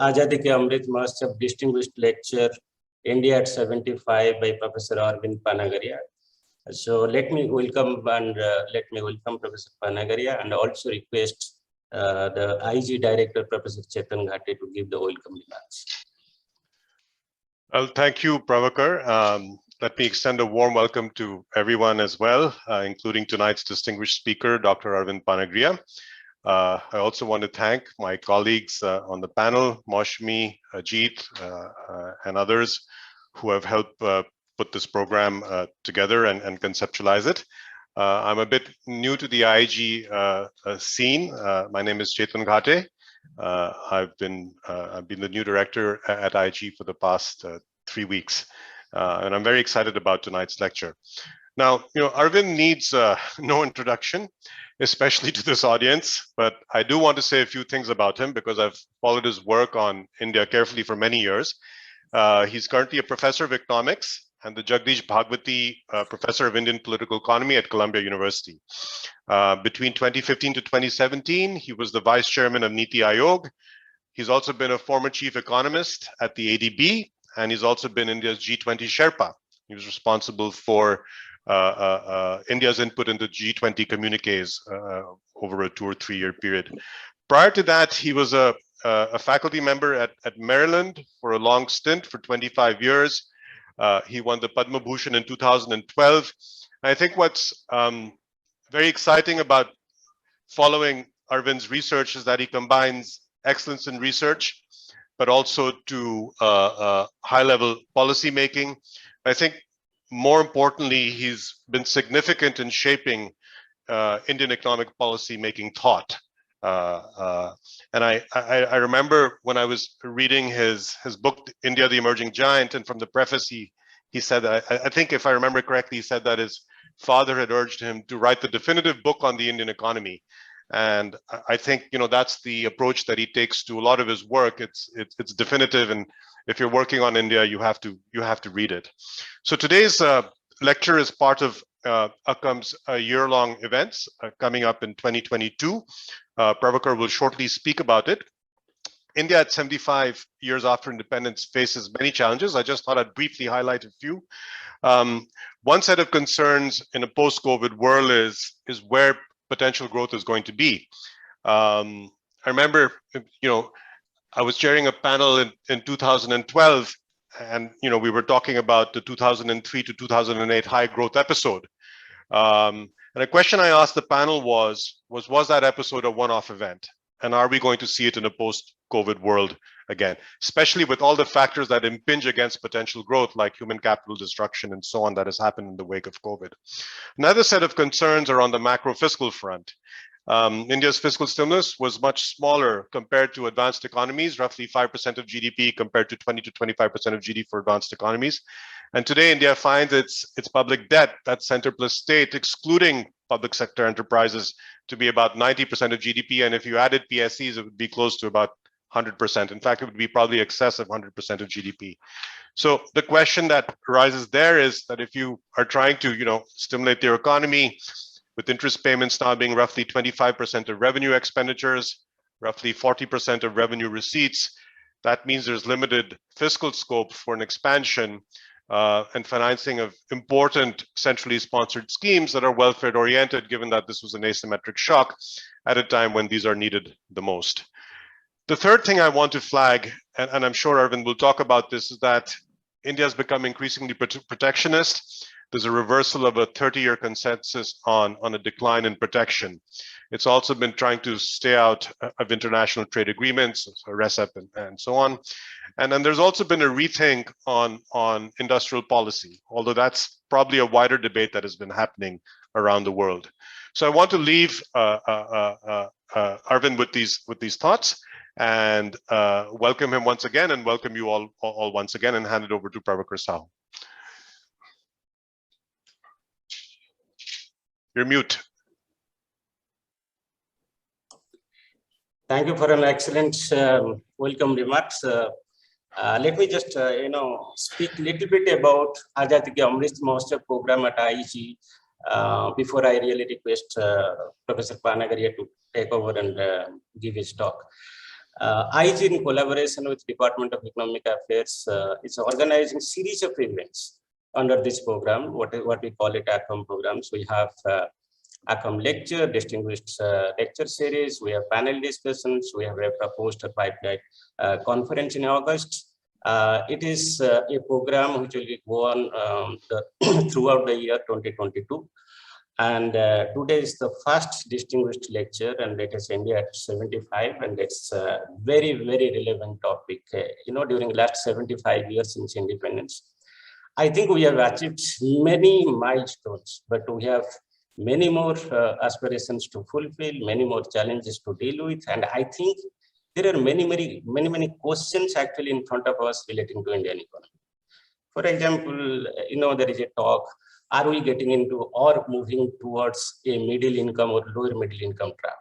Azadi ke Amrit Mahotsav distinguished lecture, India at 75 by Professor Arvind Panagariya. So let me welcome Professor Panagariya and also request the IEG Director, Professor Chetan Ghate, to give the welcome remarks. Well, thank you, Pravakar. Let me extend a warm welcome to everyone as well, including tonight's distinguished speaker, Dr. Arvind Panagariya. I also want to thank my colleagues on the panel, Maushmi, Ajit, and others who have helped put this program together and conceptualize it. I'm a bit new to the IEG scene. My name is Chetan Ghate. I've been the new director at IEG for the past 3 weeks, and I'm very excited about tonight's lecture. Now, Arvind needs no introduction, especially to this audience, but I do want to say a few things about him because I've followed his work on India carefully for many years. He's currently a professor of economics and the Jagdish Bhagwati Professor of Indian Political Economy at Columbia University. Between 2015 to 2017, he was the vice chairman of Niti Aayog. He's also been a former chief economist at the ADB, and he's also been India's G20 Sherpa. He was responsible for India's input into G20 communiques over a 2 or 3 year period. Prior to that, he was a faculty member at Maryland for a long stint for 25 years. He won the Padma Bhushan in 2012. I think what's very exciting about following Arvind's research is that he combines excellence in research, but also to high-level policy making. I think more importantly, he's been significant in shaping Indian economic policy making thought. And I remember when I was reading his book, India, the Emerging Giant, and from the preface, he said that, I think if I remember correctly, he said that his father had urged him to write the definitive book on the Indian economy. And I think, that's the approach that he takes to a lot of his work. It's definitive, and if you're working on India, you have to read it. So today's lecture is part of AKAM's year-long events coming up in 2022. Pravakar will shortly speak about it. India at 75 years after independence faces many challenges. I just thought I'd briefly highlight a few. One set of concerns in a post-COVID world is where potential growth is going to be. I remember, I was chairing a panel in 2012, and we were talking about the 2003 to 2008 high growth episode. And a question I asked the panel was that episode a one-off event? And are we going to see it in a post-COVID world again, especially with all the factors that impinge against potential growth, like human capital destruction and so on, that has happened in the wake of COVID? Another set of concerns are on the macro fiscal front. India's fiscal stimulus was much smaller compared to advanced economies, roughly 5% of GDP compared to 20 to 25% of GDP for advanced economies. And today, India finds its public debt, that's center plus state, excluding public sector enterprises, to be about 90% of GDP. And if you added PSEs, it would be close to about 100%. In fact, it would be probably excess of 100% of GDP. So the question that arises there is that if you are trying to, stimulate your economy, with interest payments now being roughly 25% of revenue expenditures, roughly 40% of revenue receipts, that means there's limited fiscal scope for an expansion and financing of important centrally sponsored schemes that are welfare oriented, given that this was an asymmetric shock at a time when these are needed the most. The third thing I want to flag, and I'm sure Arvind will talk about this, is that India has become increasingly protectionist. There's a reversal of a 30-year consensus on a decline in protection. It's also been trying to stay out of international trade agreements, so RCEP and so on. And then there's also been a rethink on industrial policy, although that's probably a wider debate that has been happening around the world. So I want to leave Arvind with these thoughts and welcome him once again, and welcome you all once again, and hand it over to Pravakar Sahu. You're mute. Thank you for an excellent welcome remarks. Let me just speak a little bit about Azadi ke Amrit Mahotsav program at IEG before I really request Professor Panagariya to take over and give his talk. IEG, in collaboration with Department of Economic Affairs, is organizing series of events under this program, what we call it AKAM programs. We have AKAM lecture, distinguished lecture series, we have panel discussions, we have a poster pipeline conference in August. It is a program which will go on throughout the year 2022. And today is the first distinguished lecture, and it is India at 75, and it's a very, very relevant topic. During the last 75 years since independence, I think we have achieved many milestones, but we have many more aspirations to fulfill, many more challenges to deal with, and I think there are many questions actually in front of us relating to Indian economy. For example, there is a talk, are we getting into or moving towards a middle income or lower middle income trap?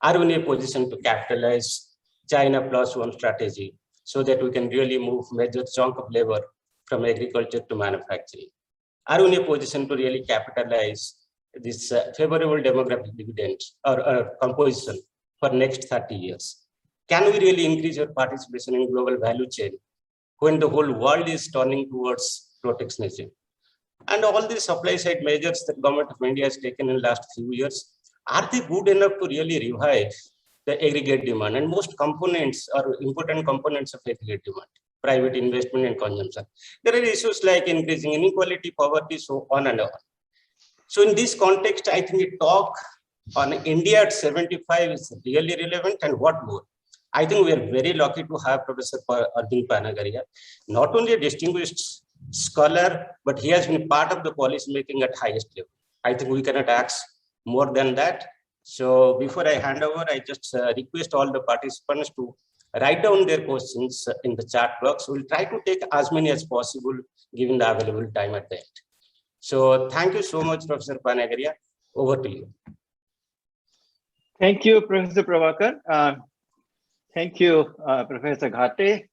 Are we in a position to capitalize China plus one strategy so that we can really move major chunk of labor from agriculture to manufacturing? Are we in a position to really capitalize this favorable demographic dividend or composition for next 30 years? Can we really increase our participation in global value chain when the whole world is turning towards protectionism? And all these supply side measures that government of India has taken in the last few years, are they good enough to really revive the aggregate demand? And most components are important components of aggregate demand, private investment and consumption. There are issues like increasing inequality, poverty, so on and on. So in this context, I think a talk on India at 75 is really relevant, and what more? I think we are very lucky to have Professor Arvind Panagariya, not only a distinguished scholar, but he has been part of the policy making at highest level. I think we cannot ask more than that. So before I hand over, I just request all the participants to write down their questions in the chat box. We'll try to take as many as possible given the available time at the end. So thank you so much, Professor Panagariya. Over to you. Thank you, Professor Prabhakar. Thank you, Professor Ghate.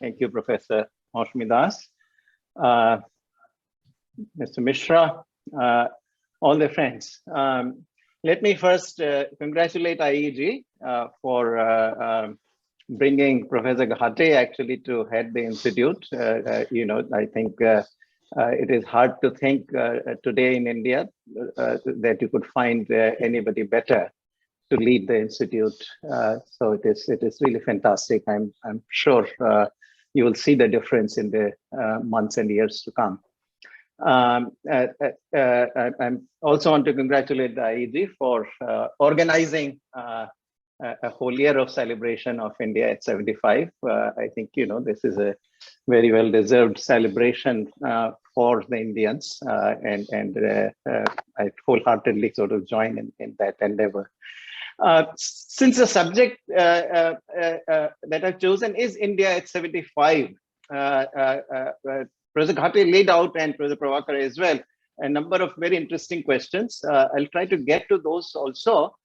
Thank you, Professor Moshmidas. Mr. Mishra, all the friends. Let me first congratulate IEG for bringing Professor Ghate actually to head the institute. I think it is hard to think today in India that you could find anybody better to lead the institute. So it is really fantastic. I'm sure you will see the difference in the months and years to come. I also want to congratulate the IEG for organizing a whole year of celebration of India at 75. I think, this is a very well-deserved celebration for the Indians, and I wholeheartedly sort of join in that endeavor. Since the subject that I've chosen is India at 75, Professor Ghate laid out, and Professor Prabhakar as well, a number of very interesting questions. I'll try to get to those also.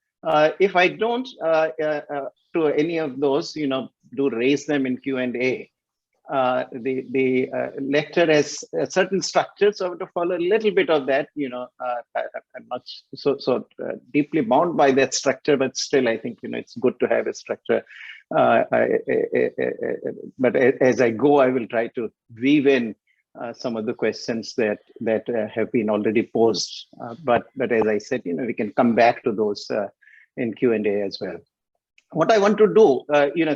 If I don't to any of those, do raise them in Q&A. The lecture has a certain structure, so I have to follow a little bit of that. I'm not so deeply bound by that structure, but still, I think it's good to have a structure. But as I go, I will try to weave in some of the questions that have been already posed. But as I said, we can come back to those in Q&A as well. What I want to do,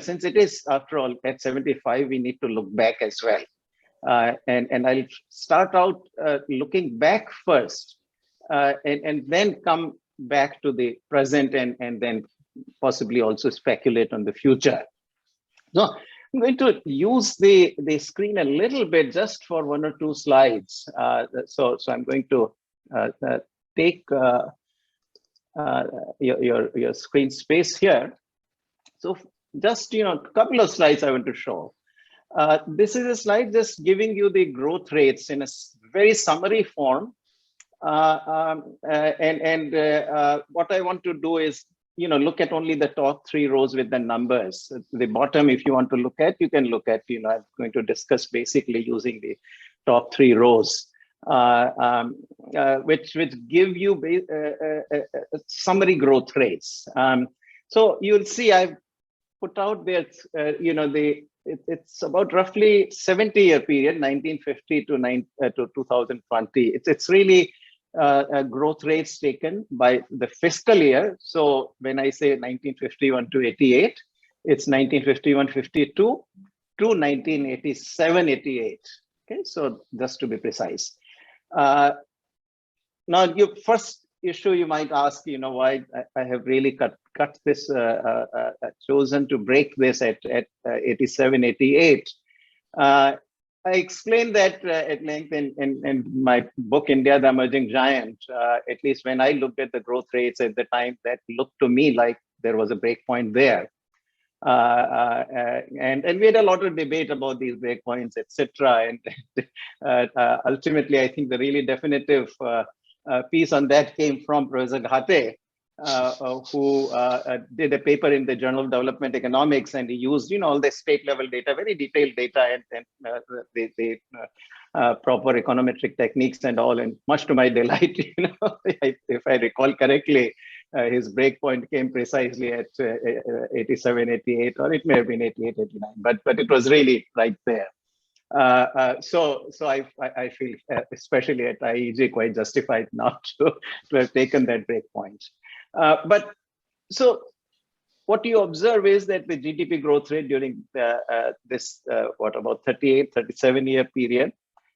since it is, after all, at 75, we need to look back as well. And I'll start out looking back first, and then come back to the present, and then possibly also speculate on the future. So I'm going to use the screen a little bit just for one or two slides. So I'm going to take your screen space here. So just, a couple of slides I want to show. This is a slide just giving you the growth rates in a very summary form. What I want to do is, look at only the top 3 rows with the numbers. The bottom, if you want to look at, you can look at, I'm going to discuss basically using the top 3 rows, which give you summary growth rates. So you'll see I've put out there, it's about roughly 70-year period, 1950 to 2020. It's really growth rates taken by the fiscal year. So when I say 1951 to 88, it's 1951-52 to 1987-88. Okay, so just to be precise. Now, your first issue you might ask, why I have really cut this, chosen to break this at 87-88. I explained that at length in my book, India, the Emerging Giant. At least when I looked at the growth rates at the time, that looked to me like there was a breakpoint there. And we had a lot of debate about these breakpoints, etc. And ultimately, I think the really definitive piece on that came from Professor Ghate, who did a paper in the Journal of Development Economics, and he used all the state level data, very detailed data, and the proper econometric techniques and all. And much to my delight, if I recall correctly, his breakpoint came precisely at 87-88, or it may have been 88-89, but it was really right there. So I feel, especially at IEG, quite justified not to have taken that breakpoint. But so what you observe is that the GDP growth rate during this, about 37-year period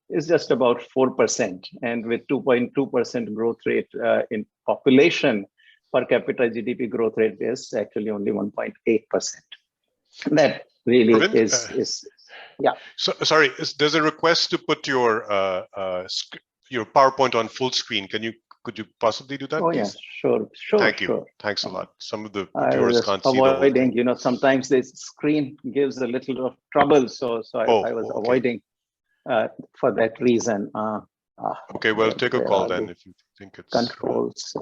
is just about 4%, and with 2.2% growth rate in population, per capita GDP growth rate is actually only 1.8%. That really Arvind, is yeah. So sorry, there's a request to put your PowerPoint on full screen. Could you possibly do that? Oh, please? Yeah, sure. Thank you. Sure. Thanks a lot. Some of the I viewers was can't see the whole thing. sometimes this screen gives a little of trouble, so I was avoiding for that reason. Okay, well, take a call then if you think it's controls.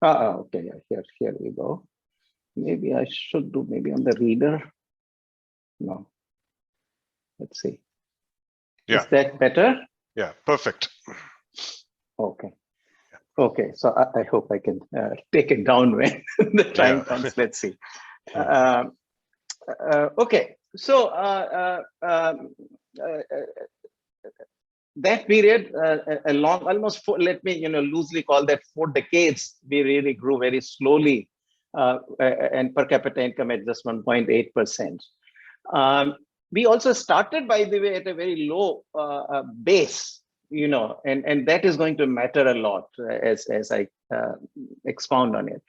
Okay, here we go. Maybe I should do on the reader. No. Let's see. Yeah. Is that better? Yeah, perfect. Okay. Okay, so I hope I can take it down when the time comes. Let's see. Okay, so that period, along almost let me loosely call that 4 decades, we really grew very slowly, and per capita income at just 1.8%. We also started, by the way, at a very low base, and that is going to matter a lot as I expound on it.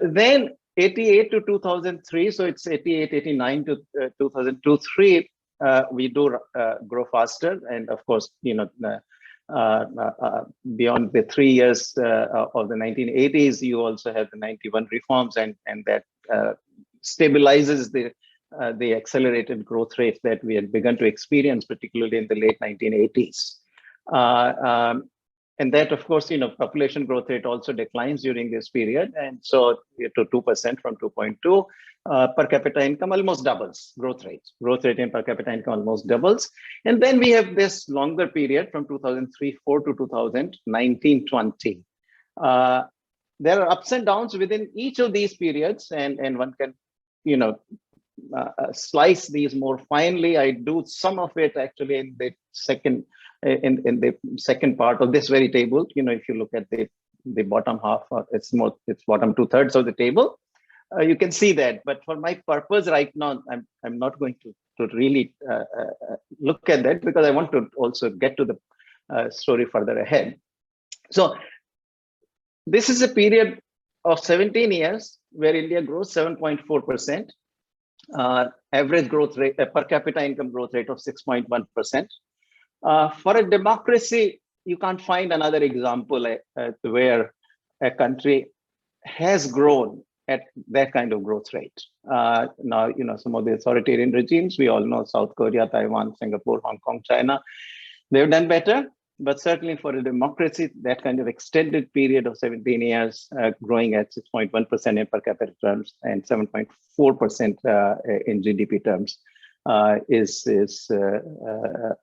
Then 88 to 2003, so it's 88, 89 to 2002, 3. We do grow faster, and of course, beyond the 3 years of the 1980s, you also have the 91 reforms, and that stabilizes the accelerated growth rate that we had begun to experience, particularly in the late 1980s. And that, of course, population growth rate also declines during this period, and so to 2% from 2.2. Per capita income almost doubles. Growth rate in per capita income almost doubles. And then we have this longer period from 2003-4 to 2019-20. There are ups and downs within each of these periods, and one can, slice these more finely. I do some of it actually in the second part of this very table. If you look at the bottom half, it's bottom 2/3 of the table. You can see that, but for my purpose right now, I'm not going to really look at that, because I want to also get to the story further ahead. So this is a period of 17 years where India grows 7.4%, average growth rate, per capita income growth rate of 6.1%. For a democracy, you can't find another example where a country has grown at that kind of growth rate. Now, some of the authoritarian regimes, we all know South Korea, Taiwan, Singapore, Hong Kong, China, they've done better. But certainly for a democracy, that kind of extended period of 17 years, growing at 6.1% in per capita terms and 7.4% in GDP terms, is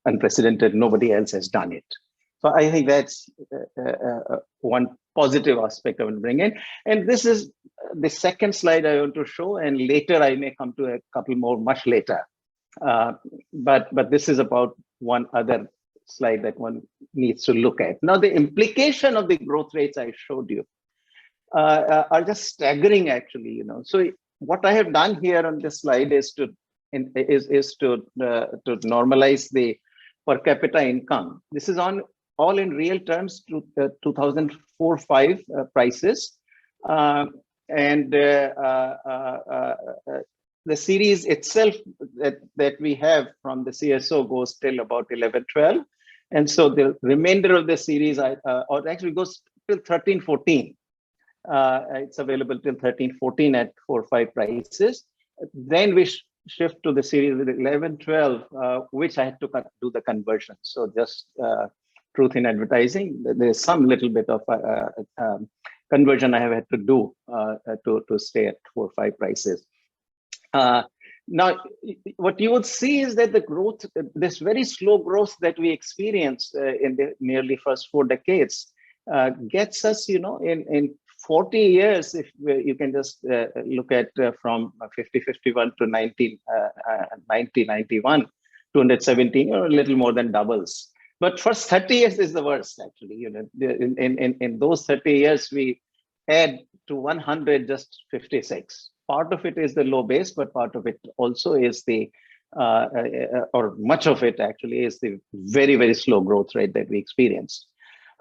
unprecedented. Nobody else has done it. So I think that's one positive aspect I will bring in. And this is the second slide I want to show, and later I may come to a couple more much later. But this is about one other slide that one needs to look at. Now, the implication of the growth rates I showed you are just staggering, actually. So what I have done here on this slide is to normalize the per capita income. This is all in real terms to 2004-5 prices, and the series itself that we have from the CSO goes till about 11-12, and so the remainder of the series, or actually goes till 13-14. It's available till 13-14 at 4-5 prices. Then we shift to the series with 11-12, which I had to do the conversion. So just truth in advertising, there's some little bit of conversion I have had to do to stay at 4-5 prices. Now, what you would see is that the growth, this very slow growth that we experienced in the nearly first 4 decades, gets us, in 40 years, if you can just look at from 50-51 to 90-91, 217, a little more than doubles. But first 30 years is the worst, actually. In those 30 years, we add to 100 just 56. Part of it is the low base, but part of it also is the, or much of it actually is the very, very slow growth rate that we experienced.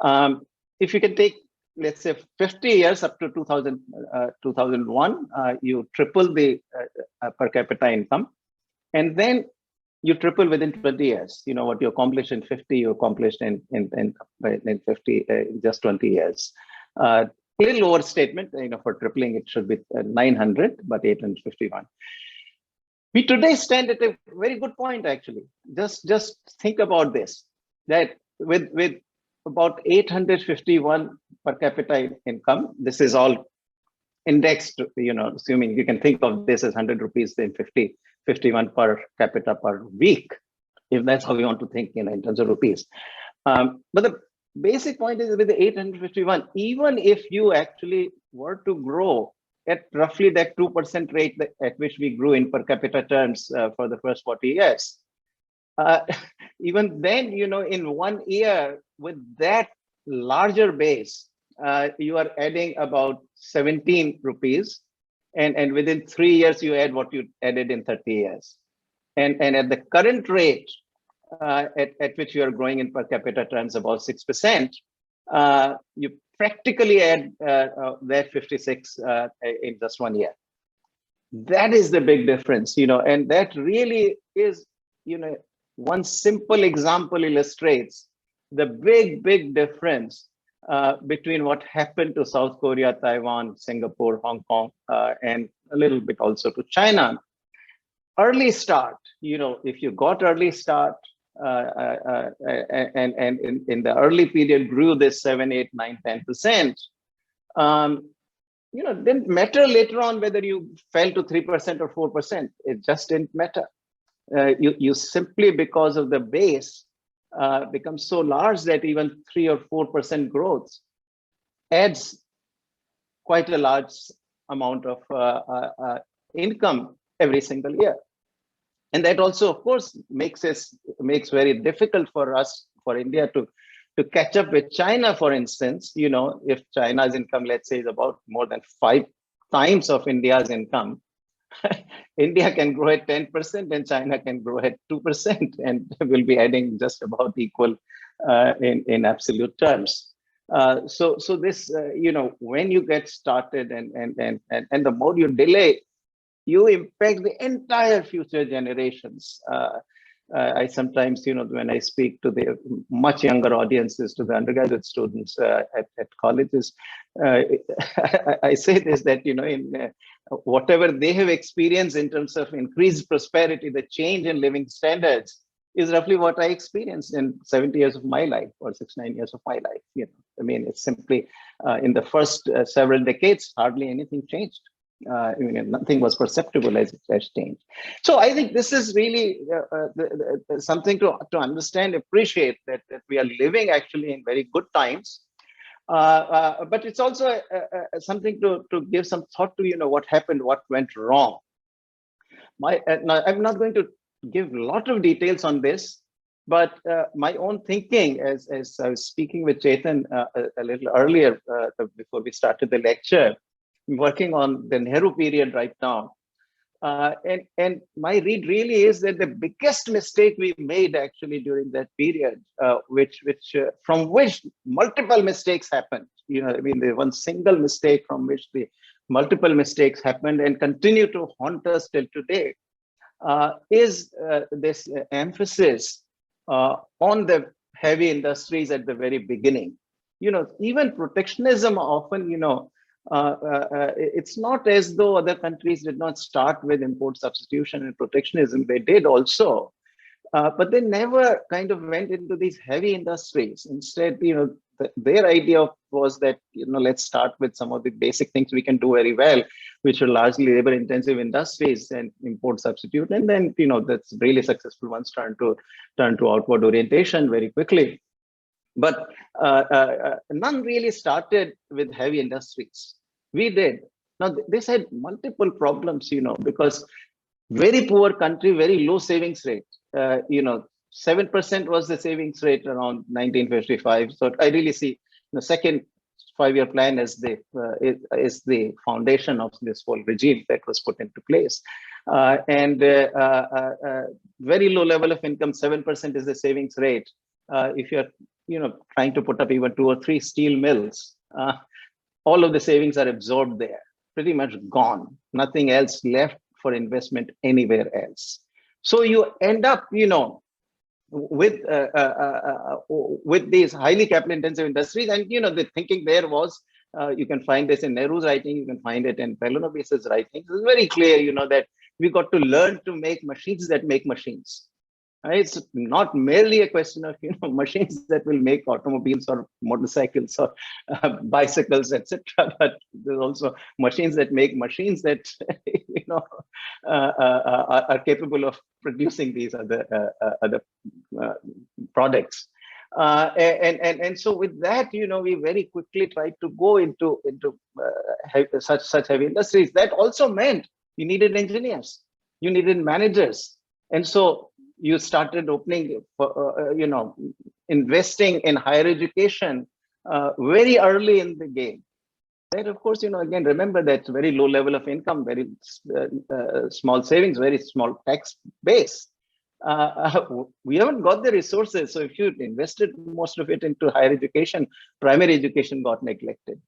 If you can take, let's say, 50 years up to 2001, you triple the per capita income, and then you triple within 20 years. What you accomplished in 50, you accomplished in 50, just 20 years. Little overstatement, for tripling it should be 900, but 851. We today stand at a very good point, actually. Just think about this, that with about 851 per capita income, this is all indexed, assuming you can think of this as 100 rupees, then 51 per capita per week, if that's how we want to think in terms of rupees. But the basic point is with the 851, even if you actually were to grow at roughly that 2% rate at which we grew in per capita terms for the first 40 years, even then, in 1 year with that larger base, you are adding about 17 rupees, and within 3 years you add what you added in 30 years, and at the current rate at which you are growing in per capita terms, about 6%, you practically add that 56 in just 1 year. That is the big difference, and that really is, one simple example illustrates the big difference between what happened to South Korea, Taiwan, Singapore, Hong Kong, and a little bit also to China. Early start, if you got early start, and in the early period grew this 7, 8, 9, 10%, didn't matter later on whether you fell to 3% or 4%. It just didn't matter. You simply, because of the base, becomes so large that even 3 or 4% growth adds quite a large amount of income every single year. And that also, of course, makes very difficult for us, for India, to catch up with China, for instance. If China's income, let's say, is about more than 5 times of India's income, India can grow at 10% and China can grow at 2%, and will be adding just about equal in absolute terms. So this, when you get started and the more you delay, you impact the entire future generations. I sometimes, when I speak to the much younger audiences, to the undergraduate students at colleges, I say this, that, in whatever they have experienced in terms of increased prosperity, the change in living standards is roughly what I experienced in 70 years of my life, or 6-9 years of my life. It's simply in the first several decades, hardly anything changed. Nothing was perceptible as it has changed. So I think this is really something to understand, appreciate, that we are living actually in very good times. But it's also something to give some thought to, what happened, what went wrong. Now, I'm not going to give a lot of details on this, but my own thinking, as I was speaking with Chetan a little earlier before we started the lecture, I'm working on the Nehru period right now. And my read really is that the biggest mistake we made actually during that period, from which multiple mistakes happened. The one single mistake from which the multiple mistakes happened and continue to haunt us till today, is this emphasis on the heavy industries at the very beginning. Even protectionism often, it's not as though other countries did not start with import substitution and protectionism. They did also, but they never kind of went into these heavy industries. Instead, their idea was that, let's start with some of the basic things we can do very well, which are largely labor intensive industries, and import substitute. And then, that's really successful ones turn to outward orientation very quickly. But none really started with heavy industries. We did. Now, this had multiple problems, because very poor country, very low savings rate. 7% was the savings rate around 1955. So I really see the second 5-year plan as the foundation of this whole regime that was put into place. Very low level of income, 7% is the savings rate. If you're trying to put up even 2 or 3 steel mills, all of the savings are absorbed there, pretty much gone. Nothing else left for investment anywhere else. So you end up, with these highly capital intensive industries. And the thinking there was, you can find this in Nehru's writing, you can find it in Pelonobis's writing. It's very clear, that we got to learn to make machines that make machines. It's not merely a question of machines that will make automobiles or motorcycles or bicycles, etc. But there's also machines that make machines that are capable of producing these other products. And so with that, we very quickly tried to go into such heavy industries. That also meant you needed engineers, you needed managers, and so you started opening, investing in higher education very early in the game. Right? Of course, again, remember that very low level of income, very small savings, very small tax base. We haven't got the resources. So if you invested most of it into higher education, primary education got neglected.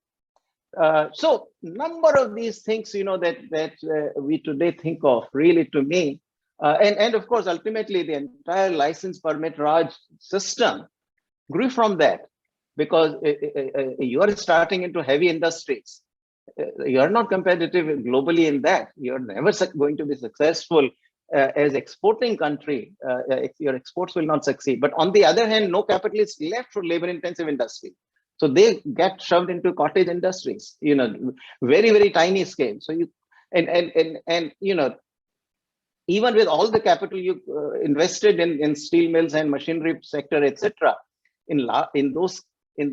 So number of these things, that we today think of, really, to me, and of course, ultimately, the entire license permit Raj system grew from that, because you are starting into heavy industries. You are not competitive globally in that. You are never going to be successful as exporting country. Your exports will not succeed. But on the other hand, no capital is left for labor intensive industry. So they get shoved into cottage industries, very, very tiny scale. So even with all the capital you invested in steel mills and machinery sector, etc., in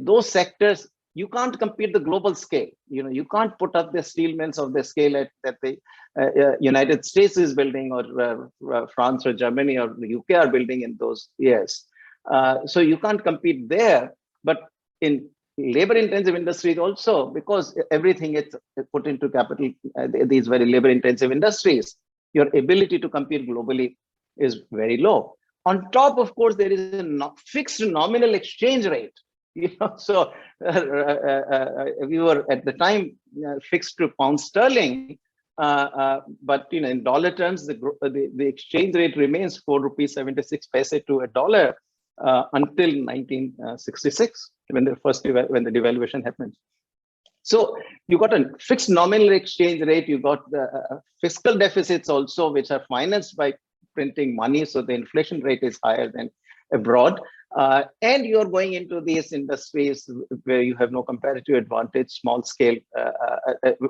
those sectors, you can't compete the global scale. You can't put up the steel mills of the scale that the United States is building, or France or Germany or the UK are building in those years. So you can't compete there. But in labor intensive industries also, because everything is put into capital, these very labor intensive industries, your ability to compete globally is very low. On top, of course, there is a fixed nominal exchange rate. So we were at the time fixed to pound sterling, but in dollar terms, the exchange rate remains ₹4.76 to a dollar until 1966, when the devaluation happened. So you got a fixed nominal exchange rate. You got the fiscal deficits also, which are financed by printing money. So the inflation rate is higher than abroad. And you're going into these industries where you have no comparative advantage, small scale,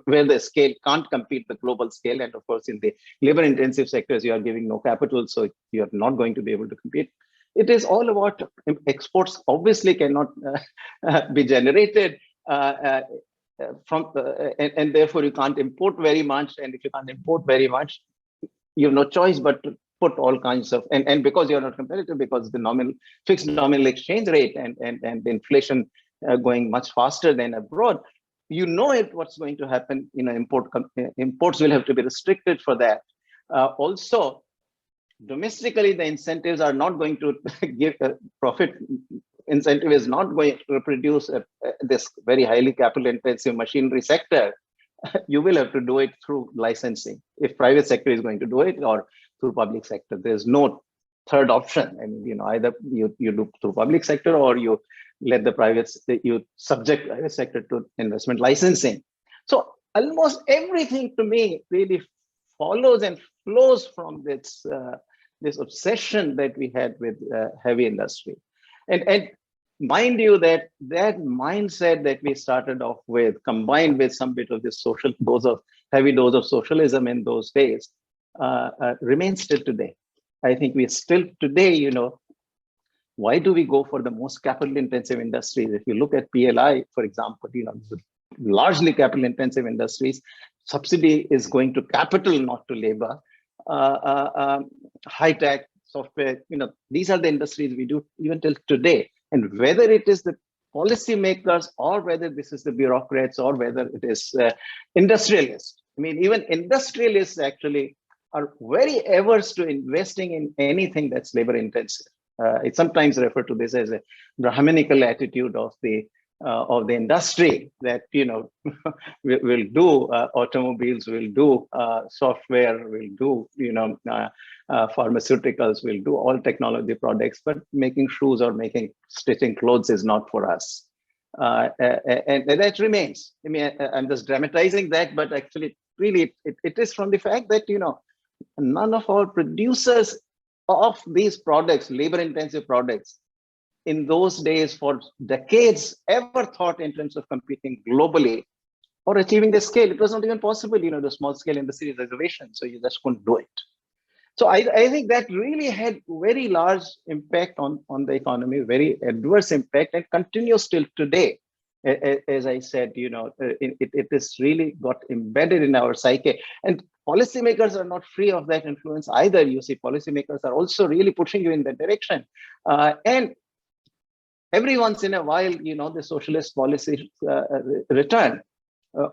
where the scale can't compete the global scale. And of course, in the labor intensive sectors, you are giving no capital, so you're not going to be able to compete. It is all about exports, obviously cannot be generated. and therefore you can't import very much. And if you can't import very much, you have no choice but to put all kinds of, and because you're not competitive, because the fixed nominal exchange rate and the inflation going much faster than abroad, you know what's going to happen. Imports will have to be restricted for that. Also, domestically, the incentives are not going to give profit. Incentive is not going to produce this very highly capital intensive machinery sector. You will have to do it through licensing if private sector is going to do it, or through public sector. There's no third option. I mean, either you do through public sector, or you let you subject private sector to investment licensing. So almost everything to me really follows and flows from this obsession that we had with heavy industry. And mind you, that mindset that we started off with, combined with some bit of this heavy dose of socialism in those days, remains still today. I think we still today, why do we go for the most capital intensive industries? If you look at PLI, for example, largely capital intensive industries, subsidy is going to capital, not to labor. High tech, software, these are the industries we do even till today. And whether it is the policymakers, or whether this is the bureaucrats, or whether it is industrialists. I mean, even industrialists actually are very averse to investing in anything that's labor intensive. It's sometimes referred to this as a Brahminical attitude of the industry, that will do automobiles, will do software, will do pharmaceuticals, will do all technology products, but making shoes or stitching clothes is not for us. And that remains. I mean, I'm just dramatizing that, but actually, really, it is from the fact that none of our producers of these products, labor-intensive products, in those days for decades ever thought in terms of competing globally or achieving the scale. It was not even possible, the small scale industry reservation. So you just couldn't do it. So I think that really had very large impact on the economy, very adverse impact, and continues till today. As I said, it is really got embedded in our psyche. And policymakers are not free of that influence either. You see, policymakers are also really pushing you in that direction. And every once in a while, the socialist policies return.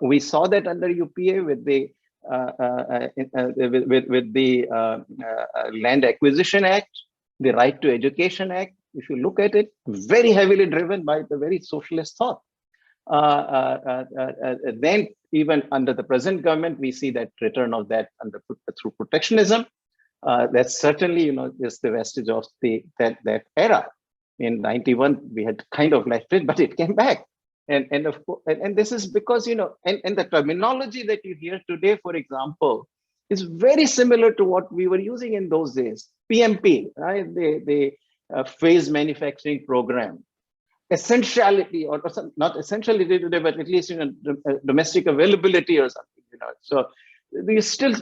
We saw that under UPA with the Land Acquisition Act, the Right to Education Act. If you look at it, very heavily driven by the very socialist thought. Then even under the present government, we see that return of that through protectionism. That certainly, is the vestige of that era. In 91, we had kind of left it, but it came back. And of course, and this is because, and the terminology that you hear today, for example, is very similar to what we were using in those days. PMP, right? The phased manufacturing program. Essentiality, or not essentiality today, but at least domestic availability or something. So we still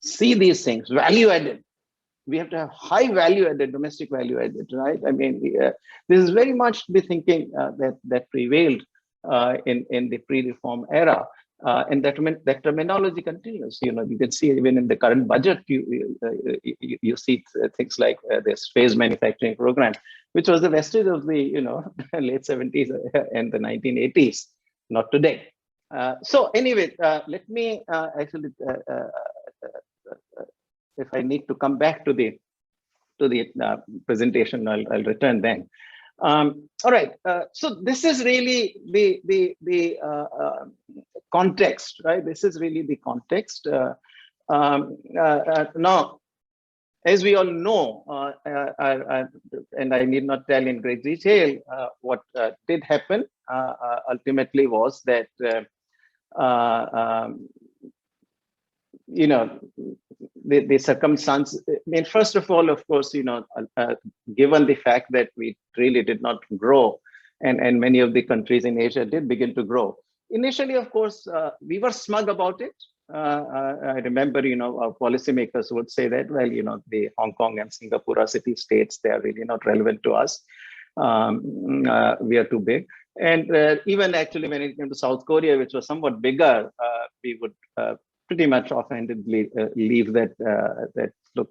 see these things. Value added. We have to have high value added, domestic value added, right? I mean, this is very much the thinking that prevailed in the pre-reform era, and that terminology continues. You can see even in the current budget, you see things like this phased manufacturing program, which was the vestige of the late 70s and the 1980s, not today. So anyway, let me actually. If I need to come back to the presentation, I'll return then. All right. So this is really the context, right? This is really the context. Now, as we all know, and I need not tell in great detail, what did happen ultimately was that the circumstance. I mean, first of all, of course, given the fact that we really did not grow, and many of the countries in Asia did begin to grow. Initially, of course, we were smug about it. I remember, our policymakers would say that, well, the Hong Kong and Singapore are city states, they are really not relevant to us. We are too big. And even actually when it came to South Korea, which was somewhat bigger, we would pretty much offhandedly leave that, look,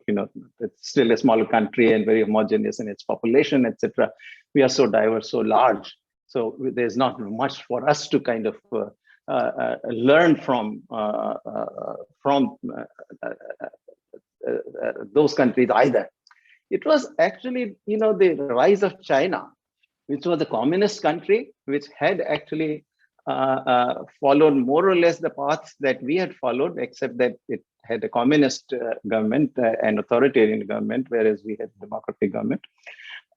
it's still a small country and very homogeneous in its population, etc. We are so diverse, so large. So there's not much for us to kind of learn from those countries either. It was actually, the rise of China, which was a communist country, which had actually followed more or less the paths that we had followed, except that it had a communist government and authoritarian government, whereas we had democratic government.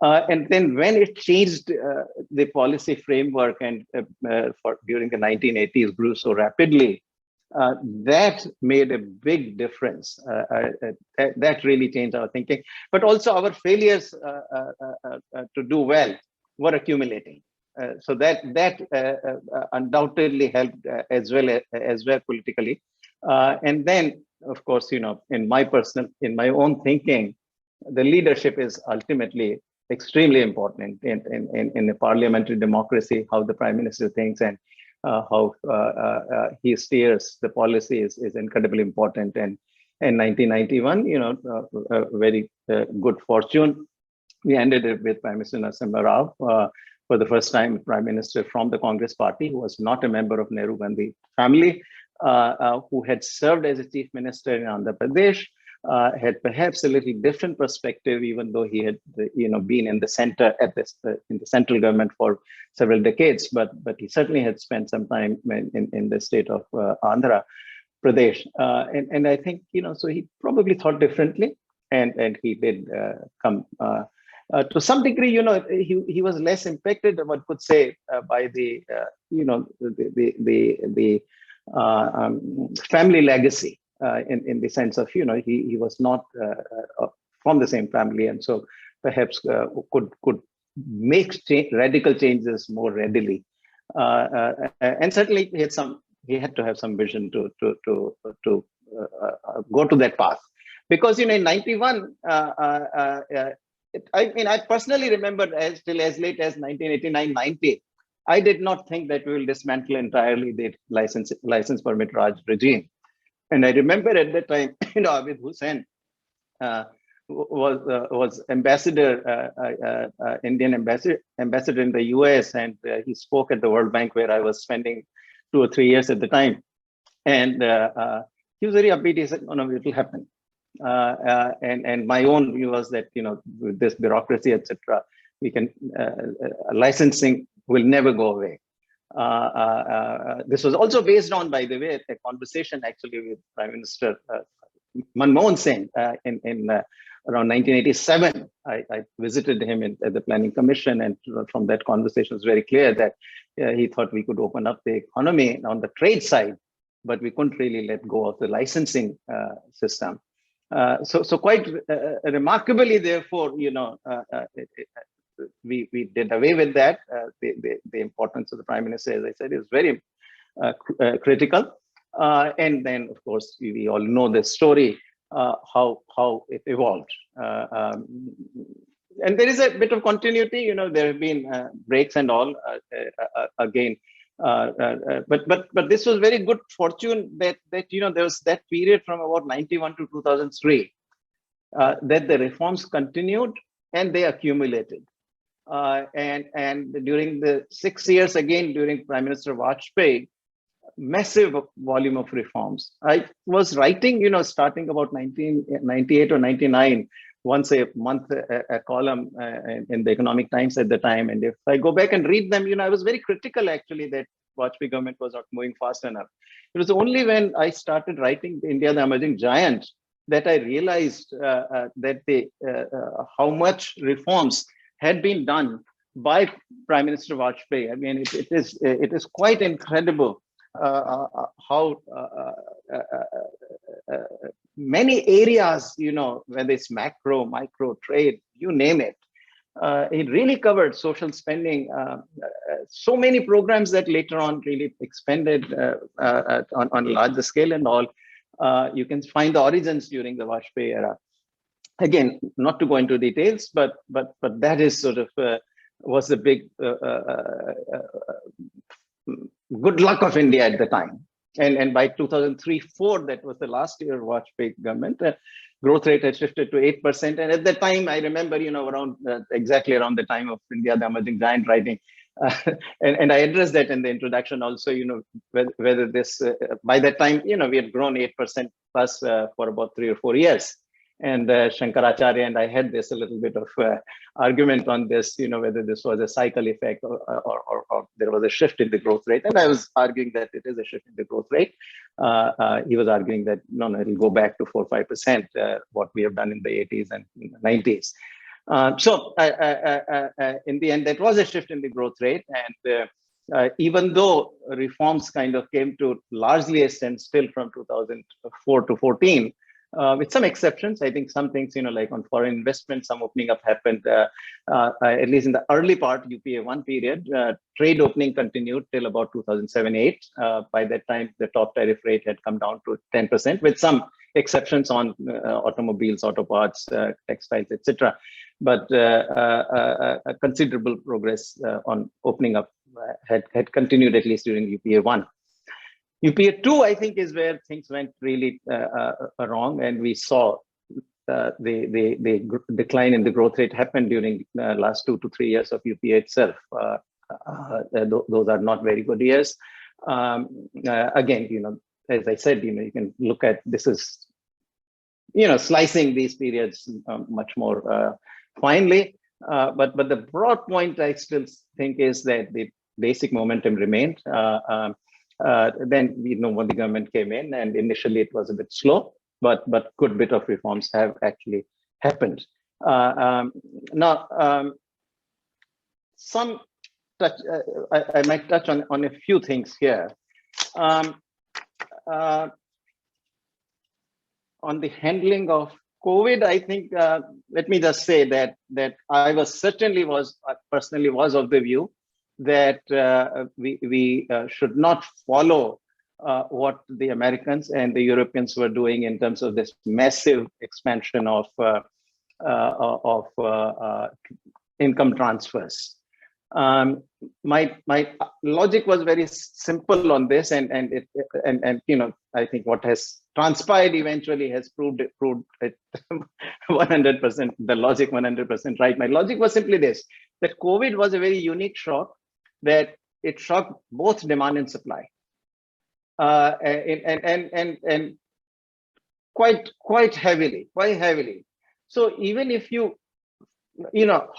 And then when it changed the policy framework and during the 1980s grew so rapidly, that made a big difference. That really changed our thinking, but also our failures to do well were accumulating. So that undoubtedly helped as well politically. And then, of course, in my own thinking, the leadership is ultimately extremely important in a parliamentary democracy. How the prime minister thinks and how he steers the policy is incredibly important. And in 1991, very good fortune, we ended it with Prime Minister Narasimha Rao, for the first time prime minister from the Congress party, who was not a member of Nehru Gandhi family, who had served as a chief minister in Andhra Pradesh, had perhaps a little different perspective, even though he had been in the center in the central government for several decades, but he certainly had spent some time in the state of Andhra Pradesh, and I think so he probably thought differently, and he did come to some degree. He was less impacted, one could say, by the family legacy. In the sense of, he was not from the same family, and so perhaps could make radical changes more readily. And certainly he had to have some vision to go to that path, because in 91, I personally remember till as late as 1989-90, I did not think that we will dismantle entirely the license permit Raj regime. And I remember at that time, Abid Hussain was ambassador, Indian ambassador in the US, and he spoke at the World Bank, where I was spending 2 or 3 years at the time. And he was very upbeat. He said, "No, it will happen." And my own view was that with this bureaucracy, etc., we can licensing will never go away. This was also based on, by the way, a conversation actually with Prime Minister Manmohan Singh in around 1987. I visited him at the Planning Commission, and from that conversation, it was very clear that he thought we could open up the economy on the trade side, but we couldn't really let go of the licensing system. So quite remarkably, therefore, we did away with that. The importance of the prime minister, as I said, is very critical. And then, of course, we all know the story, how it evolved. And there is a bit of continuity. There have been breaks and all again. But this was very good fortune that there was that period from about 91 to 2003 that the reforms continued and they accumulated. And during the 6 years again, during Prime Minister Vajpayee, massive volume of reforms. I was writing, starting about 1998 or 99, once a month, a column in the Economic Times at the time. And if I go back and read them, I was very critical actually that Vajpayee government was not moving fast enough. It was only when I started writing India, the Emerging Giant, that I realized that how much reforms had been done by Prime Minister Vajpayee. I mean, it is quite incredible how many areas, whether it's macro, micro, trade, you name it. It really covered social spending, so many programs that later on really expanded on a larger scale and all. You can find the origins during the Vajpayee era. Again, not to go into details, but that is sort of was the big good luck of India at the time. And by 2003-04, that was the last year of Vajpayee government, growth rate had shifted to 8%. And at that time, I remember, around exactly around the time of India, the Emerging Giant writing, and I addressed that in the introduction also, whether this, by that time, we had grown 8% plus for about 3 or 4 years. And Shankaracharya and I had this a little bit of argument on this, whether this was a cycle effect or there was a shift in the growth rate. And I was arguing that it is a shift in the growth rate. He was arguing that, no, it'll go back to 4 or 5%, what we have done in the 80s and 90s. So in the end, that was a shift in the growth rate. And even though reforms kind of came to largely a standstill from 2004 to 14, with some exceptions, I think some things, like on foreign investment, some opening up happened, at least in the early part, UPA 1 period, trade opening continued till about 2007-8. By that time, the top tariff rate had come down to 10%, with some exceptions on automobiles, auto parts, textiles, etc. But a considerable progress on opening up had continued, at least during UPA 1. UPA 2, I think, is where things went really wrong, and we saw the decline in the growth rate happen during the last 2 to 3 years of UPA itself. Those are not very good years. Again, as I said, you can look at this is, slicing these periods much more finely. But the broad point I still think is that the basic momentum remained. Then when the government came in, and initially it was a bit slow, but good bit of reforms have actually happened. Now, some touch, I might touch on a few things here. On the handling of COVID, I think, let me just say that I personally was of the view that we should not follow what the Americans and the Europeans were doing in terms of this massive expansion of income transfers. My logic was very simple on this, and I think what has transpired eventually has proved it 100%, the logic 100% right. My logic was simply this, that COVID was a very unique shock, that it shocked both demand and supply, and quite heavily. So even if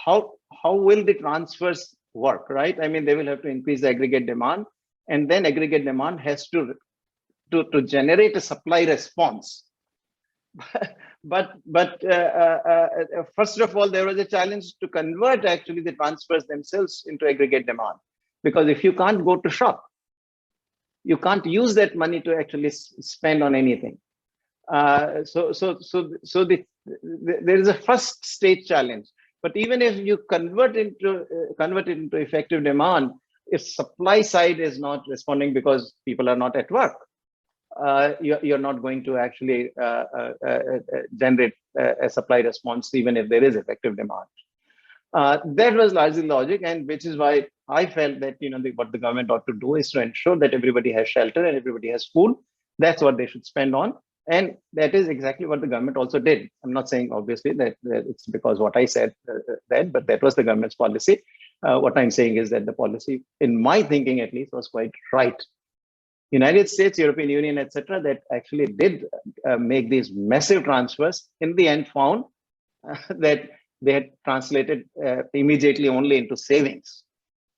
how will the transfers work, right? I mean, they will have to increase the aggregate demand, and then aggregate demand has to generate a supply response. But first of all, there was a challenge to convert actually the transfers themselves into aggregate demand, because if you can't go to shop, you can't use that money to actually spend on anything. So there is a first stage challenge. But even if you convert it into effective demand, if supply side is not responding because people are not at work, you're not going to actually generate a supply response, even if there is effective demand. That was largely logic, and which is why I felt that what the government ought to do is to ensure that everybody has shelter and everybody has food. That's what they should spend on, and that is exactly what the government also did. I'm not saying obviously that it's because what I said then, but that was the government's policy. What I'm saying is that the policy, in my thinking at least, was quite right. United States, European Union, etc., that actually did make these massive transfers, in the end found that they had translated immediately only into savings.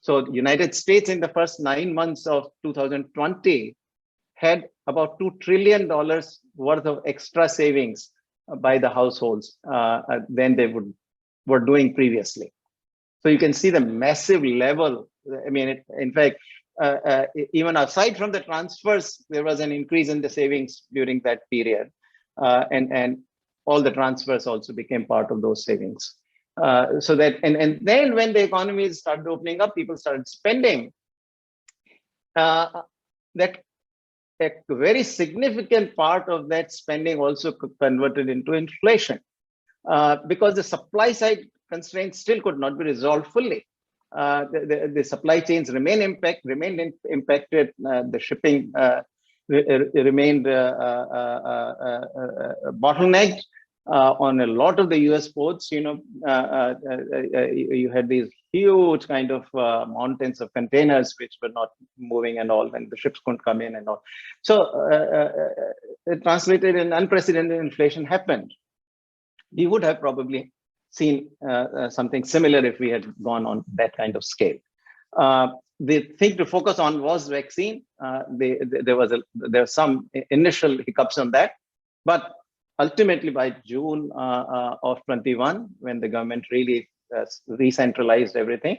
So the United States in the first 9 months of 2020 had about $2 trillion worth of extra savings by the households than they were doing previously. So you can see the massive level. I mean, in fact, even aside from the transfers, there was an increase in the savings during that period, and all the transfers also became part of those savings. So that, and then when the economies started opening up, people started spending. That a very significant part of that spending also converted into inflation, because the supply side constraints still could not be resolved fully. The supply chains remained impacted. The shipping remained bottlenecked on a lot of the US ports. You had these huge kind of mountains of containers which were not moving and all, and the ships couldn't come in and all. So it translated in unprecedented inflation happened. We would have probably seen something similar if we had gone on that kind of scale. The thing to focus on was vaccine. There were some initial hiccups on that, but ultimately by June of 21, when the government really re-centralized everything,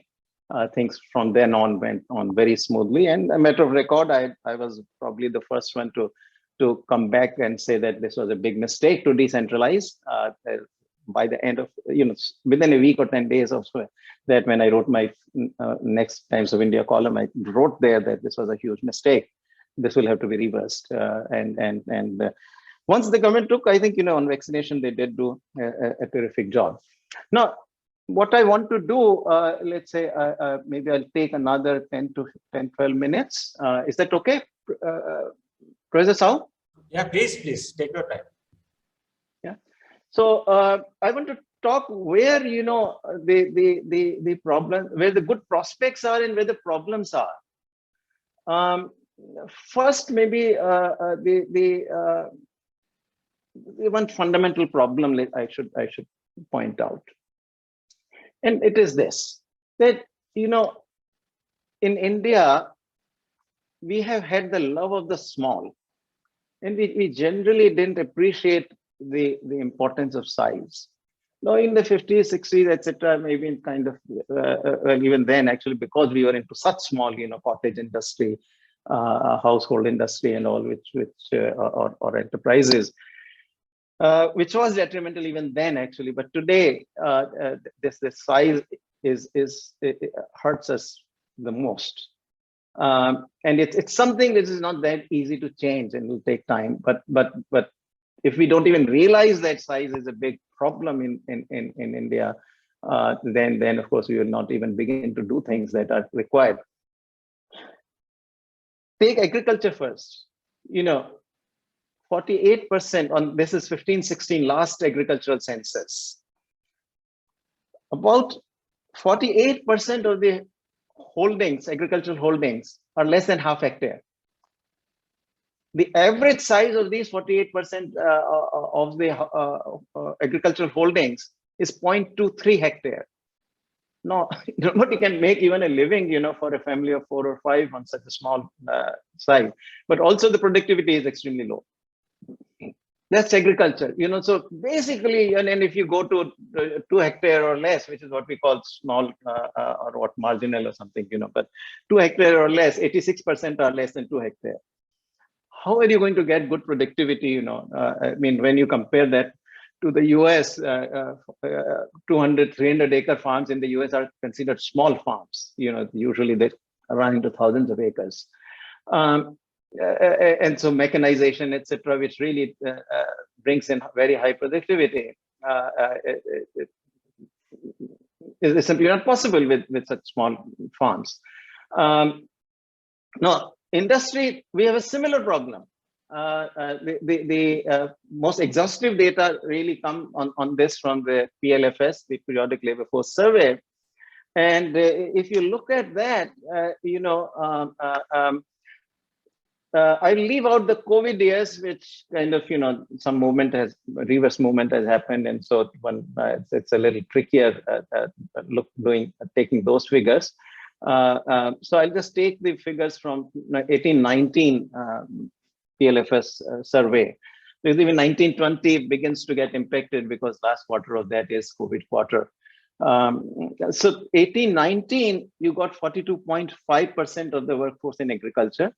things from then on went on very smoothly. And a matter of record, I was probably the first one to come back and say that this was a big mistake to decentralize. By the end of, within a week or 10 days of that, when I wrote my next Times of India column, I wrote there that this was a huge mistake. This will have to be reversed. Once the government took, I think, on vaccination, they did do a terrific job. Now, what I want to do, let's say, maybe I'll take another 10 to 12 minutes. Is that okay, Professor Sao? Yeah, please, take your time. Yeah. So I want to talk where, the problem, where the good prospects are and where the problems are. First, maybe the one fundamental problem I should point out, and it is this, that in India we have had the love of the small, and we generally didn't appreciate the importance of size. Now in the 50s, 60s, etc., maybe in kind of well, even then actually, because we were into such small, cottage industry, household industry, and all, which or enterprises. Which was detrimental even then, actually, but today this size it hurts us the most, and it's something that is not that easy to change and will take time. But if we don't even realize that size is a big problem in India, then of course we will not even begin to do things that are required. Take agriculture first. 48% on this is 15-16 last agricultural census. About 48% of the holdings, agricultural holdings, are less than half hectare. The average size of these 48% of the agricultural holdings is 0.23 hectare. Now, nobody can make even a living, for a family of 4 or 5 on such a small size. But also the productivity is extremely low. That's agriculture, so basically, and if you go to 2 hectare or less, which is what we call small or what marginal or something, but 2 hectare or less, 86% are less than 2 hectare. How are you going to get good productivity? I mean, when you compare that to the US, 200, 300 acre farms in the US are considered small farms. Usually they run into thousands of acres. And so mechanization, etc., which really brings in very high productivity, is simply not possible with such small farms. Now, industry, we have a similar problem. The most exhaustive data really come on this from the PLFS, the Periodic Labor Force Survey. And if you look at that, I leave out the COVID years, which kind of, some reverse movement has happened. And so it's a little trickier taking those figures. So I'll just take the figures from 1819 PLFS survey. Because even 1920 begins to get impacted because last quarter of that is COVID quarter. So 1819, you got 42.5% of the workforce in agriculture.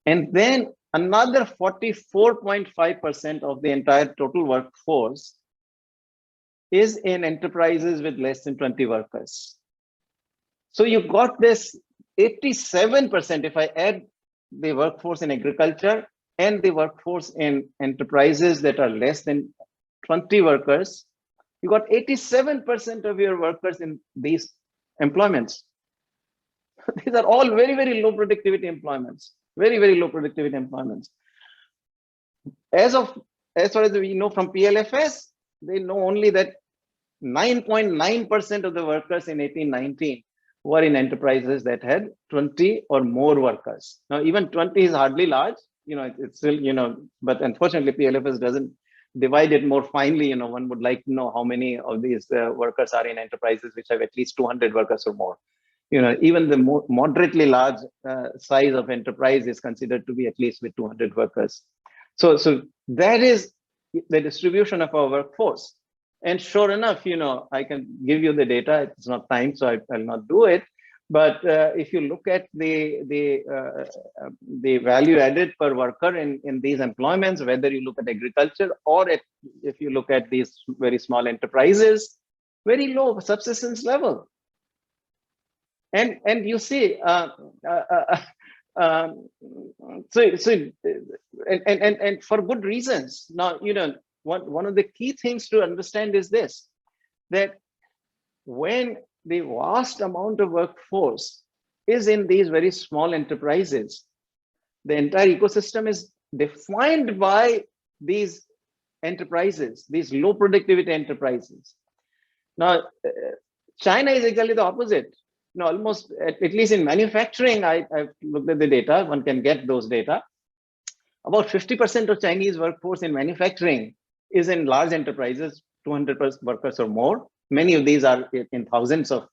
And then another 44.5% of the entire total workforce is in enterprises with less than 20 workers. So you got this 87%, if I add the workforce in agriculture and the workforce in enterprises that are less than 20 workers, you got 87% of your workers in these employments. These are all very, very low productivity employments, very, very low productivity employments. As far as we know from PLFS, they know only that 9.9% of the workers in 1819 were in enterprises that had 20 or more workers. Now, even 20 is hardly large, it's still, but unfortunately, PLFS doesn't divide it more finely. One would like to know how many of these workers are in enterprises which have at least 200 workers or more. Even the moderately large size of enterprise is considered to be at least with 200 workers. So that is the distribution of our workforce. And sure enough, I can give you the data. It's not time, so I'll not do it. But if you look at the value added per worker in these employments, whether you look at agriculture or if you look at these very small enterprises, very low subsistence level. And you see, and for good reasons. Now, one of the key things to understand is this, that when the vast amount of workforce is in these very small enterprises, the entire ecosystem is defined by these enterprises, these low productivity enterprises. Now, China is exactly the opposite. Almost, at least in manufacturing, I've looked at the data, one can get those data. About 50% of Chinese workforce in manufacturing is in large enterprises, 200 workers or more. Many of these are in thousands of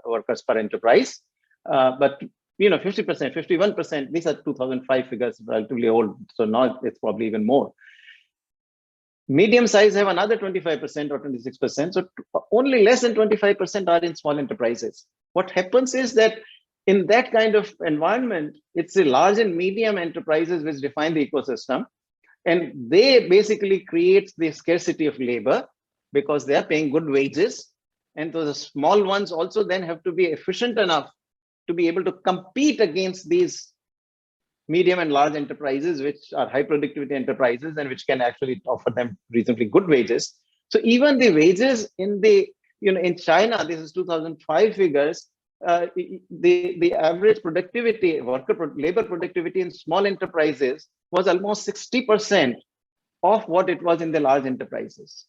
workers per enterprise. But 50%, 51%, these are 2005 figures, relatively old. So now it's probably even more. Medium size have another 25% or 26%. So only less than 25% are in small enterprises. What happens is that in that kind of environment, it's the large and medium enterprises which define the ecosystem. And they basically create the scarcity of labor because they are paying good wages. And so the small ones also then have to be efficient enough to be able to compete against these medium and large enterprises, which are high productivity enterprises and which can actually offer them reasonably good wages. So even the wages in in China, this is 2005 figures, the average productivity, labor productivity in small enterprises was almost 60% of what it was in the large enterprises.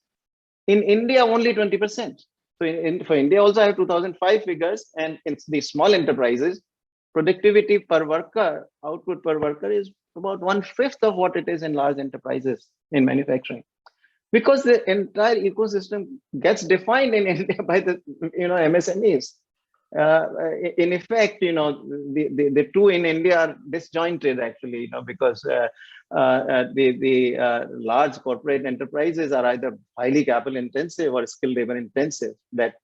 In India, only 20%. So for India also I have 2005 figures, and in the small enterprises, productivity per worker, output per worker is about 1/5 of what it is in large enterprises in manufacturing. Because the entire ecosystem gets defined in India by the MSMEs. In effect, the two in India are disjointed actually, because the large corporate enterprises are either highly capital intensive or skilled labor intensive. That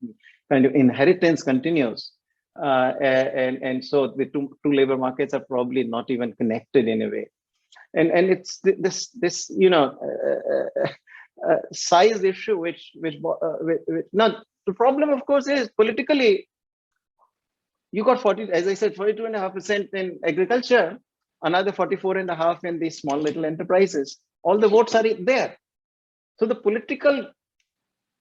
kind of inheritance continues. And so the two labor markets are probably not even connected in a way. And it's this size issue which now the problem of course is politically you got 40, as I said, 42.5% in agriculture, another 44.5% in these small little enterprises. All the votes are there. So the political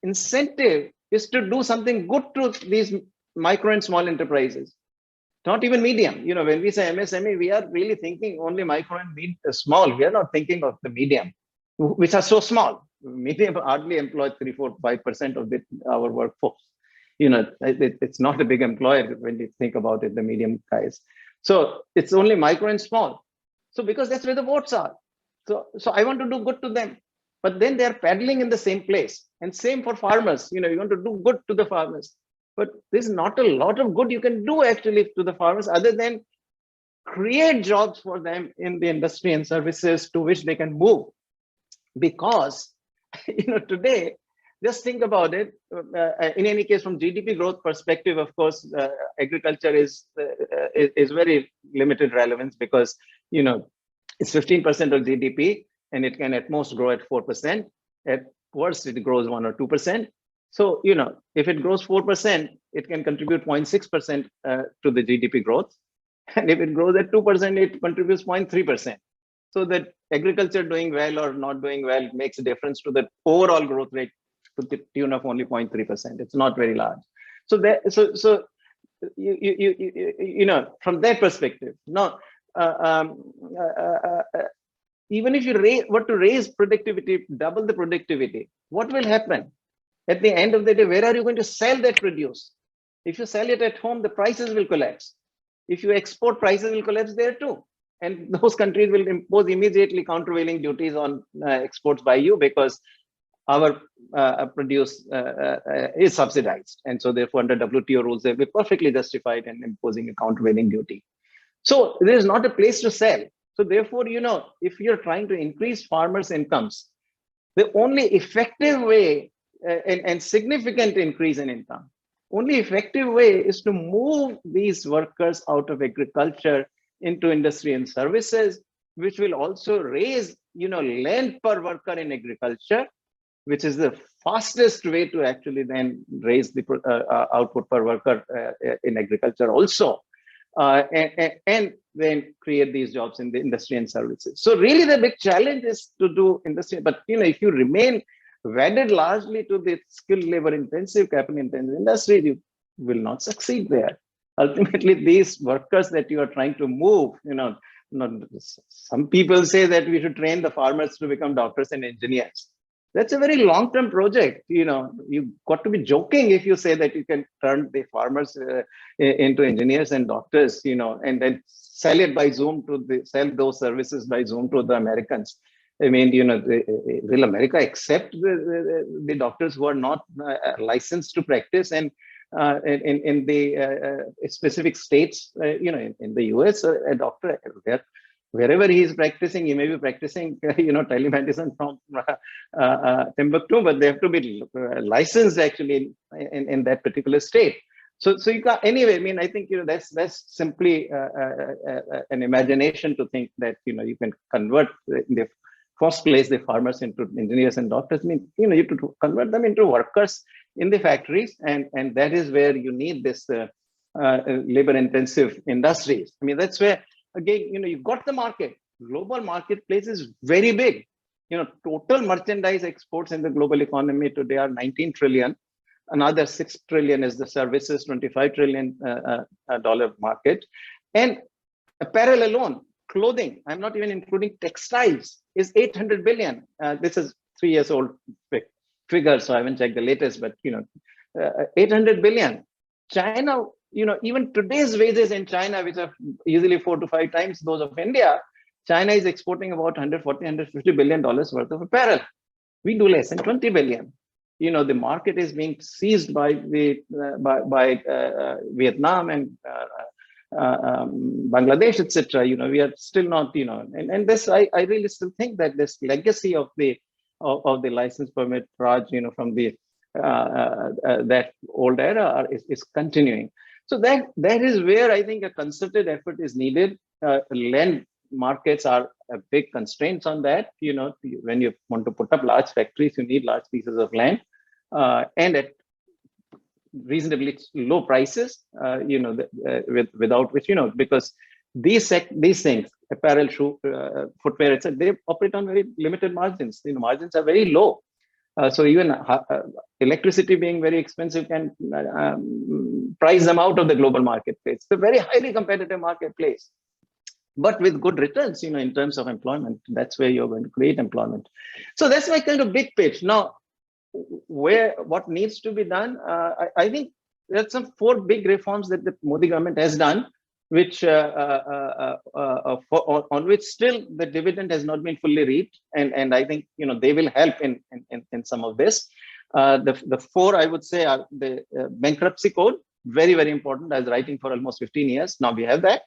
incentive is to do something good to these micro and small enterprises, not even medium. When we say MSME, we are really thinking only micro and small. We are not thinking of the medium, which are so small. Medium hardly employ 3, 4, 5% of our workforce. It's not a big employer when you think about it, the medium guys. So it's only micro and small. So because that's where the votes are. So I want to do good to them, but then they're paddling in the same place. And same for farmers. You want to do good to the farmers, but there's not a lot of good you can do actually to the farmers other than create jobs for them in the industry and services to which they can move. Because today, just think about it. In any case, from GDP growth perspective, of course, agriculture is very limited relevance because it's 15% of GDP, and it can at most grow at 4%. At worst, it grows 1 or 2%. So if it grows 4%, it can contribute 0.6% to the GDP growth, and if it grows at 2%, it contributes 0.3%. So that agriculture doing well or not doing well makes a difference to the overall growth rate to the tune of only 0.3%. It's not very large. So that you know, from that perspective, now even if you were to raise productivity, double the productivity, what will happen? At the end of the day, where are you going to sell that produce? If you sell it at home, the prices will collapse. If you export, prices will collapse there too. And those countries will impose immediately countervailing duties on exports by you, because our produce is subsidized. And so therefore, under WTO rules, they'll be perfectly justified in imposing a countervailing duty. So there is not a place to sell. So therefore, you know, if you're trying to increase farmers' incomes, the only effective way and significant increase in income, only effective way is to move these workers out of agriculture into industry and services, which will also raise, you know, land per worker in agriculture, which is the fastest way to actually then raise the output per worker in agriculture also, and then create these jobs in the industry and services. So really the big challenge is to do industry, but you know, if you remain wedded largely to the skilled labor intensive, capital intensive industry, you will not succeed there. Ultimately, these workers that you are trying to move, you know, some people say that we should train the farmers to become doctors and engineers. That's a very long-term project. You know, you've got to be joking if you say that you can turn the farmers into engineers and doctors, you know, and then sell it by Zoom sell those services by Zoom to the Americans. I mean, you know, will America accept the doctors who are not licensed to practice and in the specific states? You know, in the US, a doctor wherever he is practicing, he may be practicing, you know, telemedicine from Timbuktu, but they have to be licensed actually in that particular state. So you can't, anyway, I mean, I think, you know, that's simply an imagination to think that, you know, you can convert in the first place the farmers into engineers and doctors. I mean, you know, you have to convert them into workers in the factories, and that is where you need this labor intensive industries. I mean, that's where, again, you know, you've got the market. Global marketplace is very big. You know, total merchandise exports in the global economy today are 19 trillion. Another 6 trillion is the services, $25 trillion market. And apparel alone, clothing, I'm not even including textiles, is 800 billion. This is 3 years old figure, so I haven't checked the latest, but, you know, 800 billion. China, you know, even today's wages in China, which are easily 4 to 5 times those of India, China is exporting about $140, $150 billion worth of apparel. We do less than 20 billion. You know, the market is being seized by Vietnam and Bangladesh, etc. You know, we are still not, you know, and this, I really still think that this legacy of the license permit Raj, you know, from the that old era is continuing. So that is where I think a concerted effort is needed. Land markets are a big constraints on that. You know, when you want to put up large factories, you need large pieces of land, and at reasonably low prices. You know, without which, you know, because these things, apparel, shoe, footwear, etc., they operate on very limited margins. You know, margins are very low. So even electricity being very expensive can price them out of the global marketplace. It's a very highly competitive marketplace, but with good returns, you know, in terms of employment. That's where you're going to create employment. So that's my kind of big pitch. Now, what needs to be done? I think there's some 4 big reforms that the Modi government has done, which on which still the dividend has not been fully reaped, and I think, you know, they will help in some of this. The 4 I would say are the bankruptcy code, very, very important. I was writing for almost 15 years. Now we have that.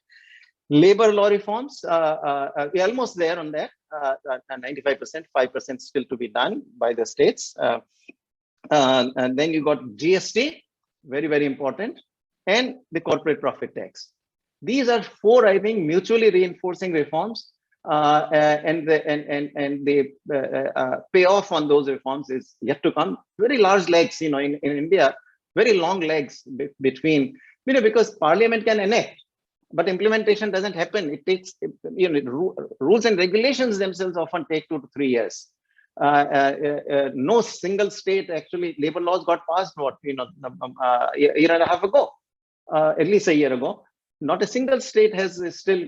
Labor law reforms, we're almost there on that. 95%, 5% still to be done by the states. And then you got GST, very, very important, and the corporate profit tax. These are 4, I think, mutually reinforcing reforms, and the payoff on those reforms is yet to come. Very large legs, you know, in India, very long legs between, you know, because Parliament can enact, but implementation doesn't happen. It takes, you know, rules and regulations themselves often take 2 to 3 years. No single state actually labor laws got passed a year and a half ago, at least a year ago. Not a single state has still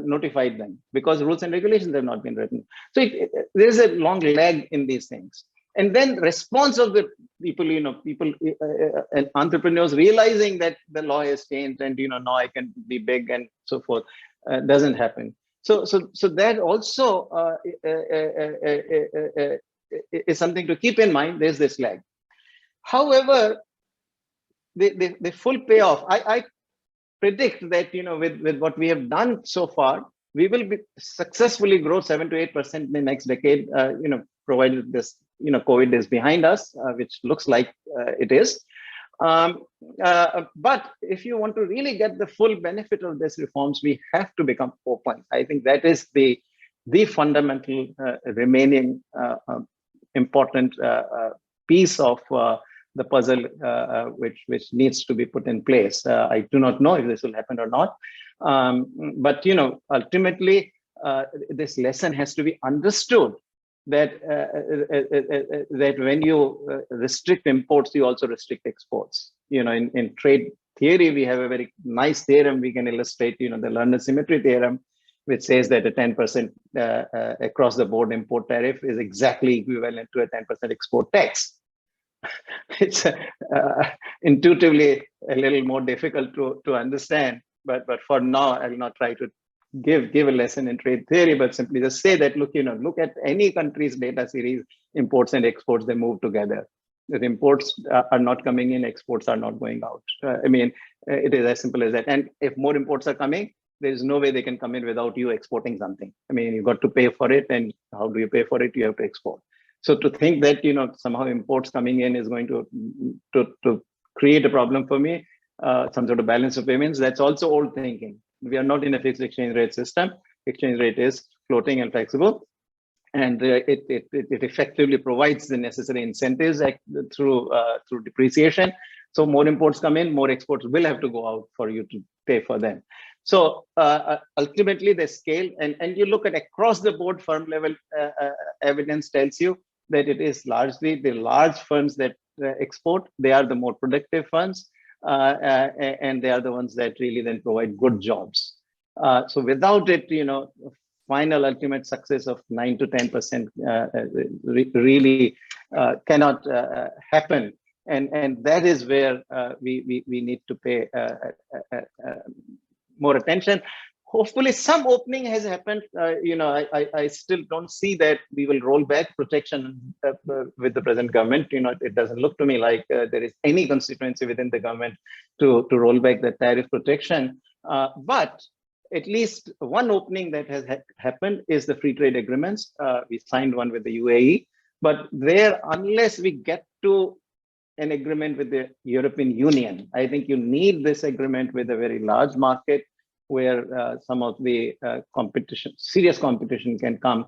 notified them because rules and regulations have not been written. So there's a long lag in these things. And then response of the people, and entrepreneurs realizing that the law has changed and, now I can be big and so forth, doesn't happen. So that also is something to keep in mind. There's this lag. However, the full payoff, I predict that, with what we have done so far, we will successfully grow 7 to 8% in the next decade, provided this, COVID is behind us, which looks like it is. But if you want to really get the full benefit of these reforms, we have to become open. I think that is the fundamental remaining important piece of the puzzle which needs to be put in place. I do not know if this will happen or not, but ultimately this lesson has to be understood, that that when you restrict imports, you also restrict exports. In trade theory, we have a very nice theorem we can illustrate. The Lerner symmetry theorem, which says that a 10% across the board import tariff is exactly equivalent to a 10% export tax. It's intuitively a little more difficult to understand, but for now, I will not try to give a lesson in trade theory, but simply just say that, look at any country's data series, imports and exports, they move together. If imports are not coming in, exports are not going out. It is as simple as that. And if more imports are coming, there is no way they can come in without you exporting something. You've got to pay for it, and how do you pay for it? You have to export. So to think that somehow imports coming in is going to create a problem for me, some sort of balance of payments, that's also old thinking. We are not in a fixed exchange rate system. Exchange rate is floating and flexible, and it effectively provides the necessary incentives through depreciation. So more imports come in, more exports will have to go out for you to pay for them. So ultimately, the scale, and you look at across the board firm level evidence tells you that it is largely the large firms that export. They are the more productive firms, and they are the ones that really then provide good jobs. So without it, final ultimate success of 9 to 10% really cannot happen. And that is where we need to pay more attention. Hopefully some opening has happened. I still don't see that we will roll back protection with the present government. It doesn't look to me like there is any constituency within the government to roll back the tariff protection. But at least one opening that has happened is the free trade agreements. We signed one with the UAE, but there, unless we get to an agreement with the European Union, I think you need this agreement with a very large market where some of the serious competition can come.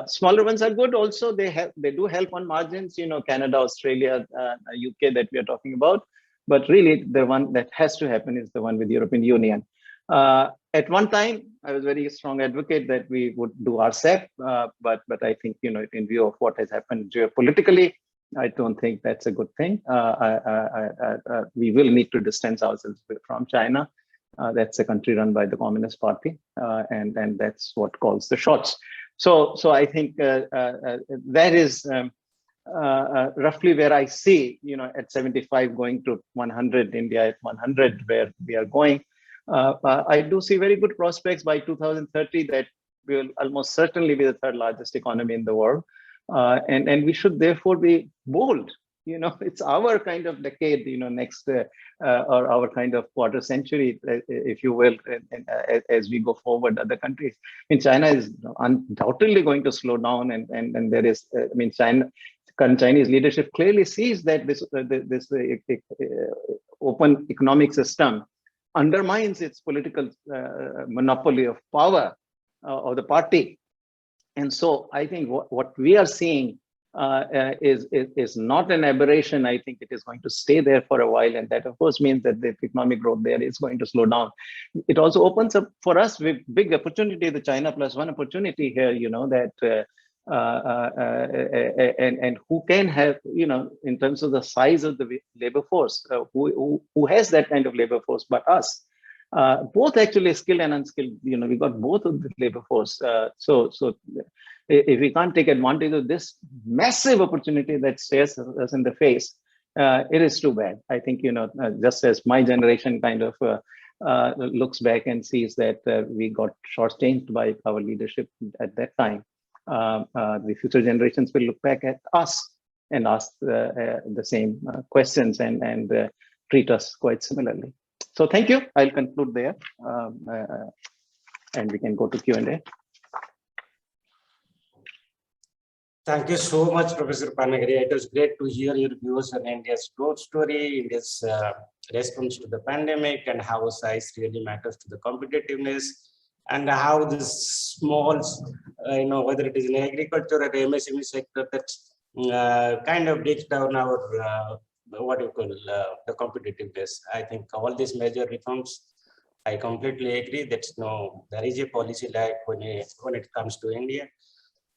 Smaller ones are good also. They do help on margins, Canada, Australia, UK that we are talking about. But really, the one that has to happen is the one with the European Union. At one time, I was very strong advocate that we would do RCEP, but I think, in view of what has happened geopolitically, I don't think that's a good thing. We will need to distance ourselves from China. That's a country run by the Communist Party, and that's what calls the shots. So I think that is roughly where I see, at 75 going to 100, India at 100, where we are going. I do see very good prospects by 2030 that we will almost certainly be the third largest economy in the world. And we should therefore be bold. It's our kind of decade, next or our kind of quarter century, if you will, as we go forward. Other countries, China is undoubtedly going to slow down, and there is, current Chinese leadership clearly sees that this open economic system undermines its political monopoly of power of the party. And so I think what we are seeing is not an aberration. I think it is going to stay there for a while, and that of course means that the economic growth there is going to slow down. It also opens up for us with big opportunity, the China plus one opportunity here, that and who can have, in terms of the size of the labor force, who has that kind of labor force but us. Both actually skilled and unskilled, we got both of the labor force. So if we can't take advantage of this massive opportunity that stares us in the face, it is too bad. I think, just as my generation kind of looks back and sees that we got shortchanged by our leadership at that time, the future generations will look back at us and ask the same questions and treat us quite similarly. So thank you. I'll conclude there, and we can go to Q&A. Thank you so much, Professor Panagariya. It was great to hear your views on India's growth story, India's response to the pandemic, and how size really matters to the competitiveness, and how this small, whether it is in agriculture or MSME sector, that kind of breaks down our the competitiveness. I think all these major reforms, I completely agree that there is a policy lag when it comes to India.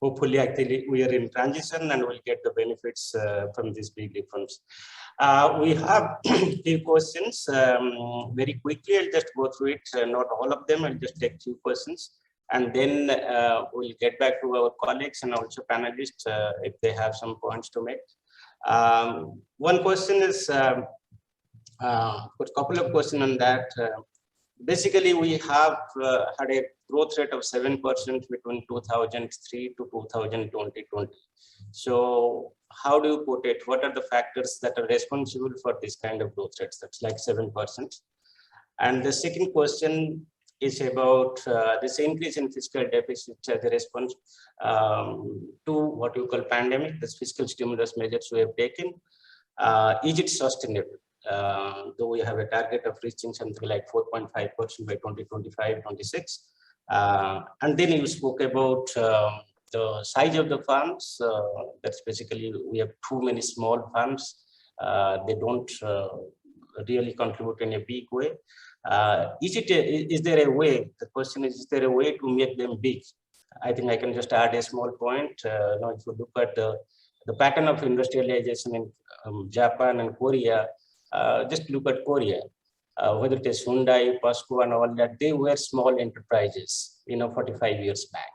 Hopefully, actually, we are in transition and we'll get the benefits from these big reforms. We have a few questions very quickly. I'll just go through it, not all of them. I'll just take 2 questions. And then we'll get back to our colleagues and also panelists if they have some points to make. One question is, a couple of questions on that. Basically, we have had a growth rate of 7% between 2003 to 2020. So how do you put it? What are the factors that are responsible for this kind of growth rates? That's like 7%. And the second question is about this increase in fiscal deficit as a response to what you call pandemic, this fiscal stimulus measures we have taken. Is it sustainable? Though we have a target of reaching something like 4.5% by 2025-26. And then you spoke about the size of the farms. That's basically, we have too many small farms. They don't really contribute in a big way. Is there a way, the question is there a way to make them big? I think I can just add a small point. If you look at the pattern of industrialization in Japan and Korea, just look at Korea, whether it is Hyundai, POSCO and all that, they were small enterprises, 45 years back.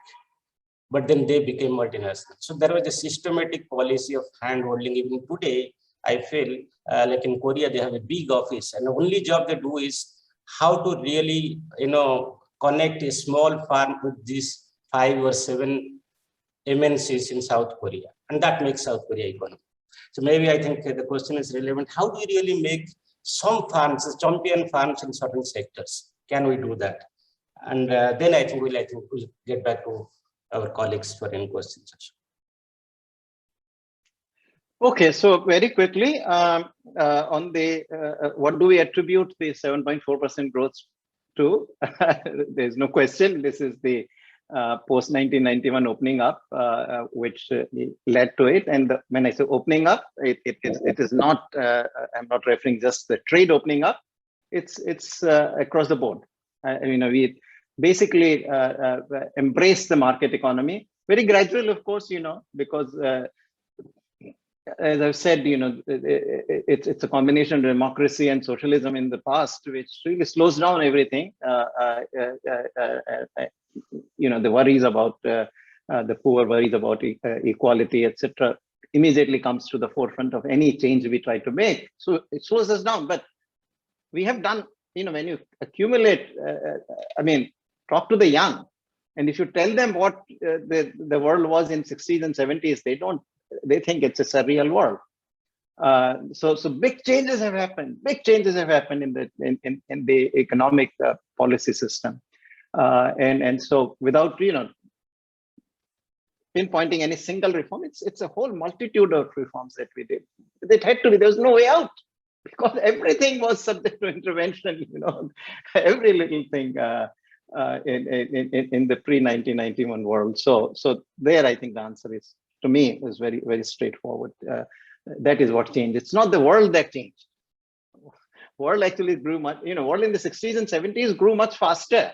But then they became multinational. So there was a systematic policy of hand-holding. Even today, I feel like in Korea, they have a big office and the only job they do is how to really, connect a small farm with these 5 or 7 MNCs in South Korea. And that makes South Korea economic. So maybe I think the question is relevant. How do you really make some farms, champion farms in certain sectors? Can we do that? And then I think we'll get back to our colleagues for any questions. Okay, so very quickly on the what do we attribute the 7.4% growth to? There's no question. This is the post 1991 opening up, which led to it. And when I say opening up, it is not. I'm not referring just the trade opening up. It's across the board. We basically embrace the market economy, very gradual, of course. Because as I've said, it's a combination of democracy and socialism in the past, which really slows down everything. The worries about the poor, worries about equality, etc., immediately comes to the forefront of any change we try to make. So it slows us down. But we have done, when you accumulate, talk to the young, and if you tell them what the world was in 60s and 70s, they think it's a surreal world. So big changes have happened. Big changes have happened in the economic policy system. And so without pinpointing any single reform, it's a whole multitude of reforms that we did. It had to be. There was no way out because everything was subject to intervention. Every little thing in the pre-1991 world. So there, I think the answer is, to me, is very, very straightforward. That is what changed. It's not the world that changed. World actually grew much. World in the 60s and 70s grew much faster.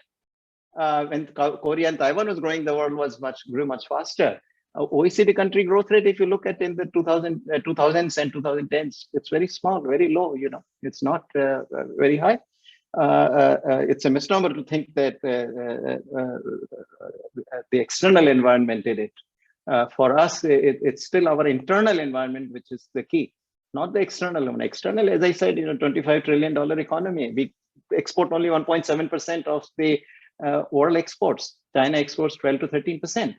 When Korea and Taiwan was growing, the world grew much faster. OECD country growth rate, if you look at in the 2000s and 2010s, it's very small, very low. It's not very high. It's a misnomer to think that the external environment did it. For us, it's still our internal environment, which is the key, not the external one. External, as I said, $25 trillion economy. We export only 1.7% of the world exports. China exports 12 to 13%.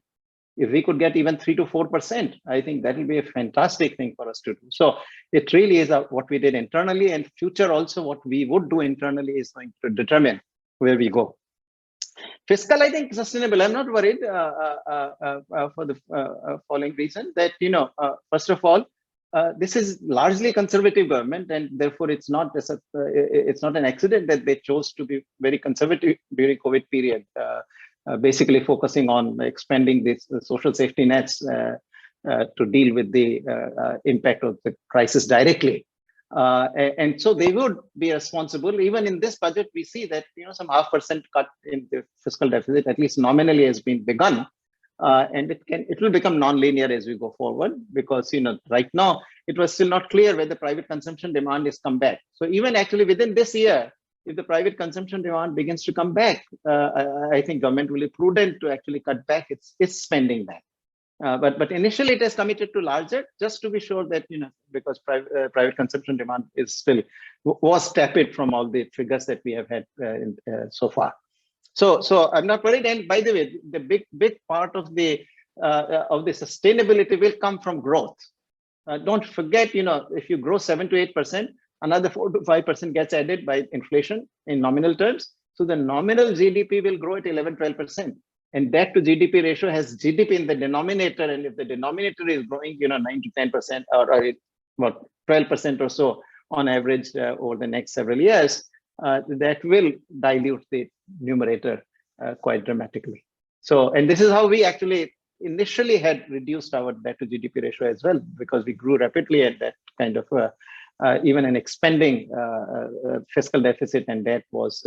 If we could get even 3 to 4%, I think that will be a fantastic thing for us to do. So it really is what we did internally, and future also what we would do internally is going to determine where we go. Fiscal, I think sustainable. I'm not worried for the following reason that, first of all, this is largely conservative government, and therefore it's not an accident that they chose to be very conservative during COVID period. Basically focusing on expanding these social safety nets to deal with the impact of the crisis directly. And so they would be responsible. Even in this budget, we see that some 0.5% cut in the fiscal deficit, at least nominally, has been begun. And it will become non-linear as we go forward, because right now it was still not clear whether private consumption demand is come back. So even actually within this year, if the private consumption demand begins to come back, I think government will be prudent to actually cut back its spending back. But initially it has committed to larger, just to be sure that, because private consumption demand was tepid from all the figures that we have had so far. So I'm not worried. And by the way, the big part of the sustainability will come from growth. Don't forget, if you grow 7 to 8%, another 4 to 5% gets added by inflation in nominal terms. So the nominal GDP will grow at 11, 12%. And debt to GDP ratio has GDP in the denominator. And if the denominator is growing, 9 to 10% or about 12% or so on average over the next several years, that will dilute the numerator quite dramatically. So, and this is how we actually initially had reduced our debt to GDP ratio as well, because we grew rapidly at that kind of even an expanding fiscal deficit and debt was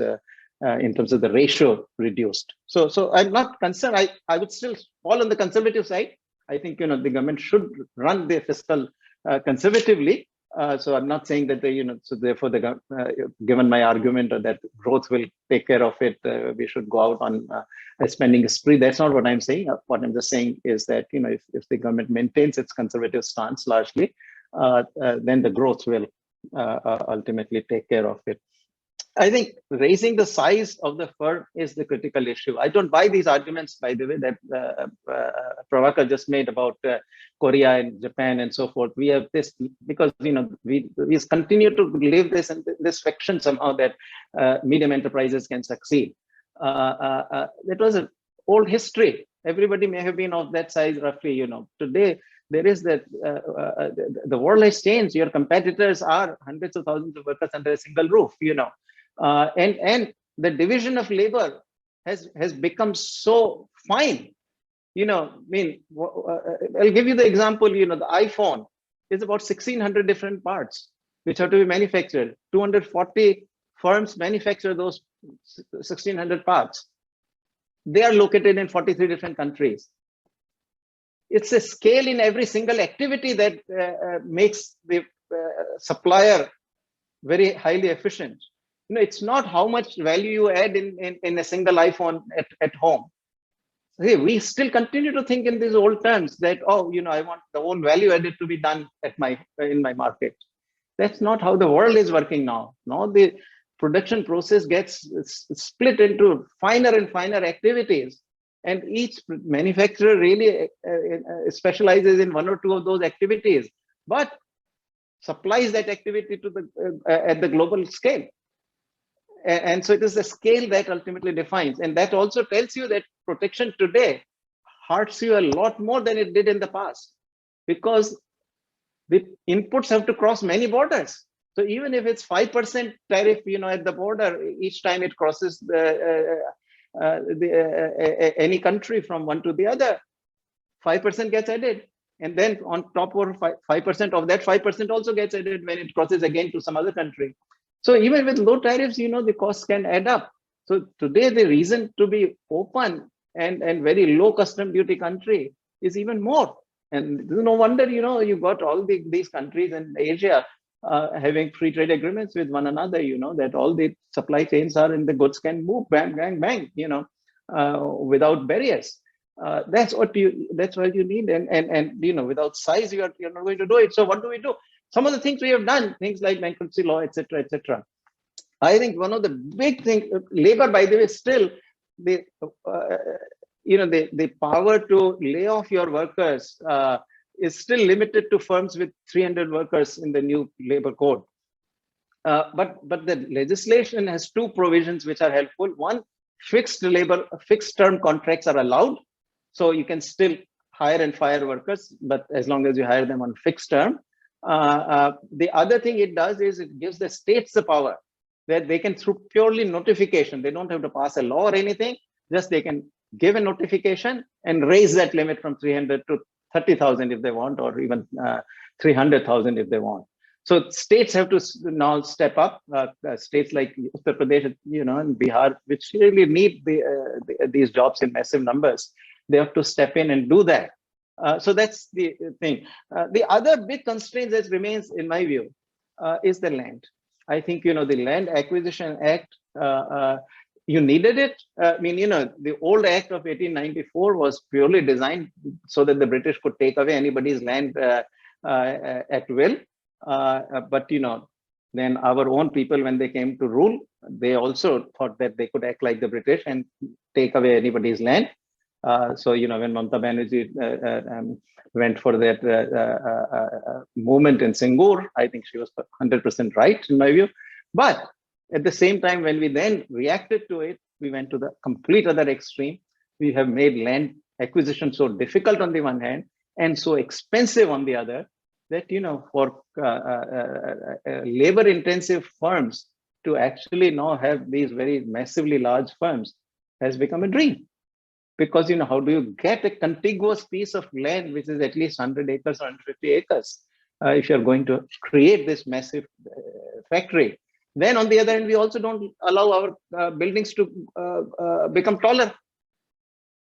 in terms of the ratio reduced. So I'm not concerned. I would still fall on the conservative side. I think the government should run the fiscal conservatively. So I'm not saying that so therefore given my argument that growth will take care of it, we should go out on a spending spree. That's not what I'm saying. What I'm just saying is that if the government maintains its conservative stance largely, then the growth will ultimately take care of it. I think raising the size of the firm is the critical issue. I don't buy these arguments, by the way, that Pravakar just made about Korea and Japan and so forth. We have this because we continue to live this fiction somehow that medium enterprises can succeed. That was an old history. Everybody may have been of that size roughly. Today there is that the world has changed. Your competitors are hundreds of thousands of workers under a single roof. And the division of labor has become so fine. I'll give you the example. The iPhone is about 1,600 different parts which have to be manufactured. 240 firms manufacture those 1,600 parts. They are located in 43 different countries. It's a scale in every single activity that makes the supplier very highly efficient. It's not how much value you add in a single iPhone at home. Hey, we still continue to think in these old terms that, I want the whole value added to be done in my market. That's not how the world is working now. Now the production process gets split into finer and finer activities. And each manufacturer really specializes in one or two of those activities, but supplies that activity to at the global scale. And so it is the scale that ultimately defines. And that also tells you that protection today hurts you a lot more than it did in the past, because the inputs have to cross many borders. So even if it's 5% tariff, at the border, each time it crosses any country from one to the other, 5% gets added. And then on top of 5% of that, 5% also gets added when it crosses again to some other country. So even with low tariffs, the costs can add up. So today the reason to be open and very low custom duty country is even more. And no wonder, you got all these countries in Asia having free trade agreements with one another, that all the supply chains are and the goods can move, bang, bang, bang, without barriers. That's what you need. And without size, you're not going to do it. So what do we do? Some of the things we have done, things like bankruptcy law, etc., etc. I think one of the big things, labor, by the way, still the power to lay off your workers is still limited to firms with 300 workers in the new labor code. But the legislation has two provisions which are helpful. One, fixed term contracts are allowed. So you can still hire and fire workers, but as long as you hire them on fixed term. The other thing it does is it gives the states the power that they can, through purely notification, they don't have to pass a law or anything, just they can give a notification and raise that limit from 300 to 30,000 if they want, or even 300,000 if they want. So states have to now step up. States like Uttar Pradesh, and Bihar, which really need these jobs in massive numbers, they have to step in and do that. So that's the thing. The other big constraint that remains, in my view, is the land. I think, the Land Acquisition Act, you needed it. I mean, the old act of 1894 was purely designed so that the British could take away anybody's land at will. But, then our own people, when they came to rule, they also thought that they could act like the British and take away anybody's land. So, when Mamata Banerjee went for that movement in Singur, I think she was 100% right in my view. But at the same time, when we then reacted to it, we went to the complete other extreme. We have made land acquisition so difficult on the one hand and so expensive on the other that, for labor-intensive firms to actually now have these very massively large firms has become a dream. Because, how do you get a contiguous piece of land, which is at least 100 acres or 150 acres, if you're going to create this massive factory? Then on the other hand, we also don't allow our buildings to become taller.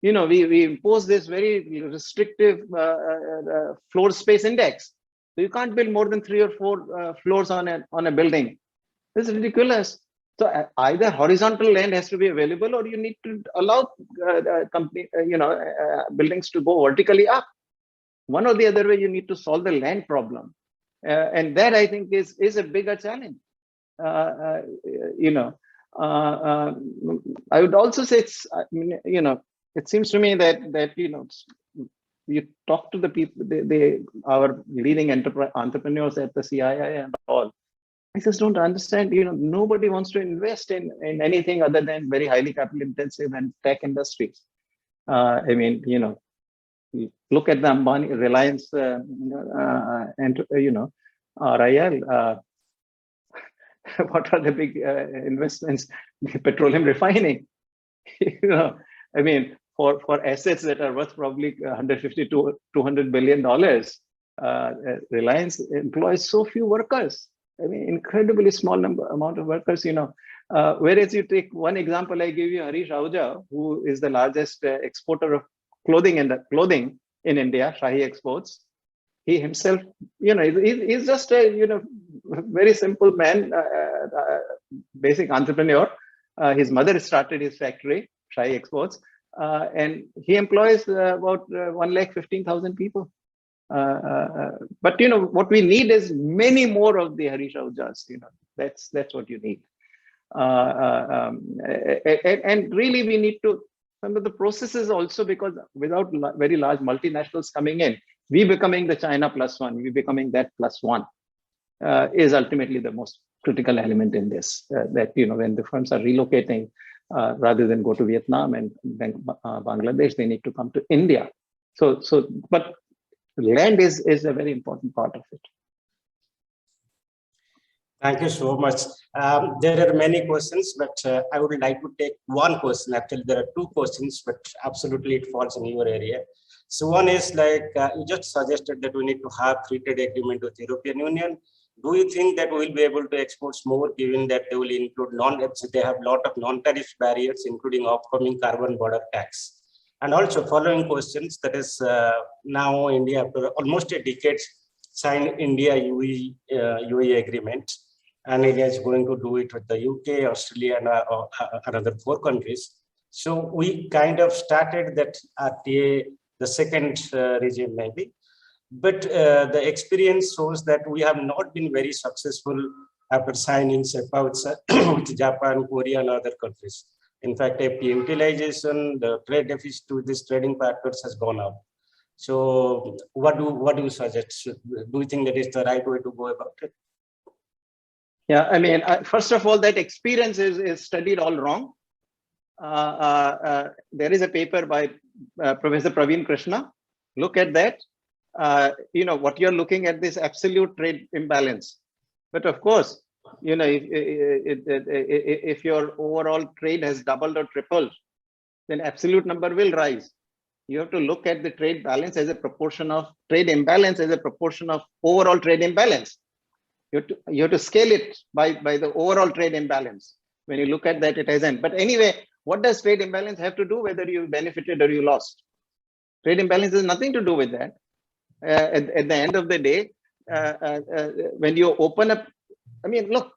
We impose this very restrictive floor space index. So you can't build more than 3 or 4 floors on a building. This is ridiculous. So either horizontal land has to be available, or you need to allow buildings to go vertically up. One or the other way, you need to solve the land problem, and that I think is a bigger challenge. I would also say it seems to me that you talk to the people, our leading entrepreneurs at the CII and all. I just don't understand, nobody wants to invest in anything other than very highly capital intensive and tech industries. I mean, look at the Ambani, Reliance, and, RIL. What are the big investments? Petroleum refining. I mean, for assets that are worth probably 150 to $200 billion, Reliance employs so few workers. I mean, incredibly small amount of workers, whereas you take one example, I give you Harish Ahuja, who is the largest exporter of clothing in India, Shahi Exports. He himself, he's just a, very simple man, basic entrepreneur. His mother started his factory, Shahi Exports, and he employs about 115,000 people. But what we need is many more of the Harish Ahujas. That's what you need. And really we need to, some of the processes also, because without very large multinationals coming in, we becoming the China +1, we becoming that +1 is ultimately the most critical element in this. That when the firms are relocating, rather than go to Vietnam and then Bangladesh, they need to come to India. But land is a very important part of it. Thank you so much. There are many questions, but I would like to take one question. Actually, there are 2 questions, but absolutely it falls in your area. So one is like, you just suggested that we need to have free trade agreement with the European Union. Do you think that we will be able to export more, given that they will include they have a lot of non-tariff barriers, including upcoming carbon border tax? And also following questions, that is now India, after almost a decade, signed India-UAE agreement, and India is going to do it with the UK, Australia, and another 4 countries. So we kind of started that RTA, the second regime maybe, but the experience shows that we have not been very successful after signing SEPA with Japan, Korea, and other countries. In fact, FTA utilization, the trade deficit with these trading partners has gone up. So what do you suggest? Do you think that is the right way to go about it? Yeah, I mean, first of all, that experience is studied all wrong. There is a paper by Professor Praveen Krishna. Look at that. What you're looking at, this absolute trade imbalance. But of course, if your overall trade has doubled or tripled, then absolute number will rise. You have to look at the trade balance as a proportion of trade imbalance as a proportion of overall trade imbalance. You have to scale it by the overall trade imbalance. When you look at that, it hasn't. But anyway, what does trade imbalance have to do whether you benefited or you lost? Trade imbalance has nothing to do with that. At the end of the day, when you open up, I mean, look,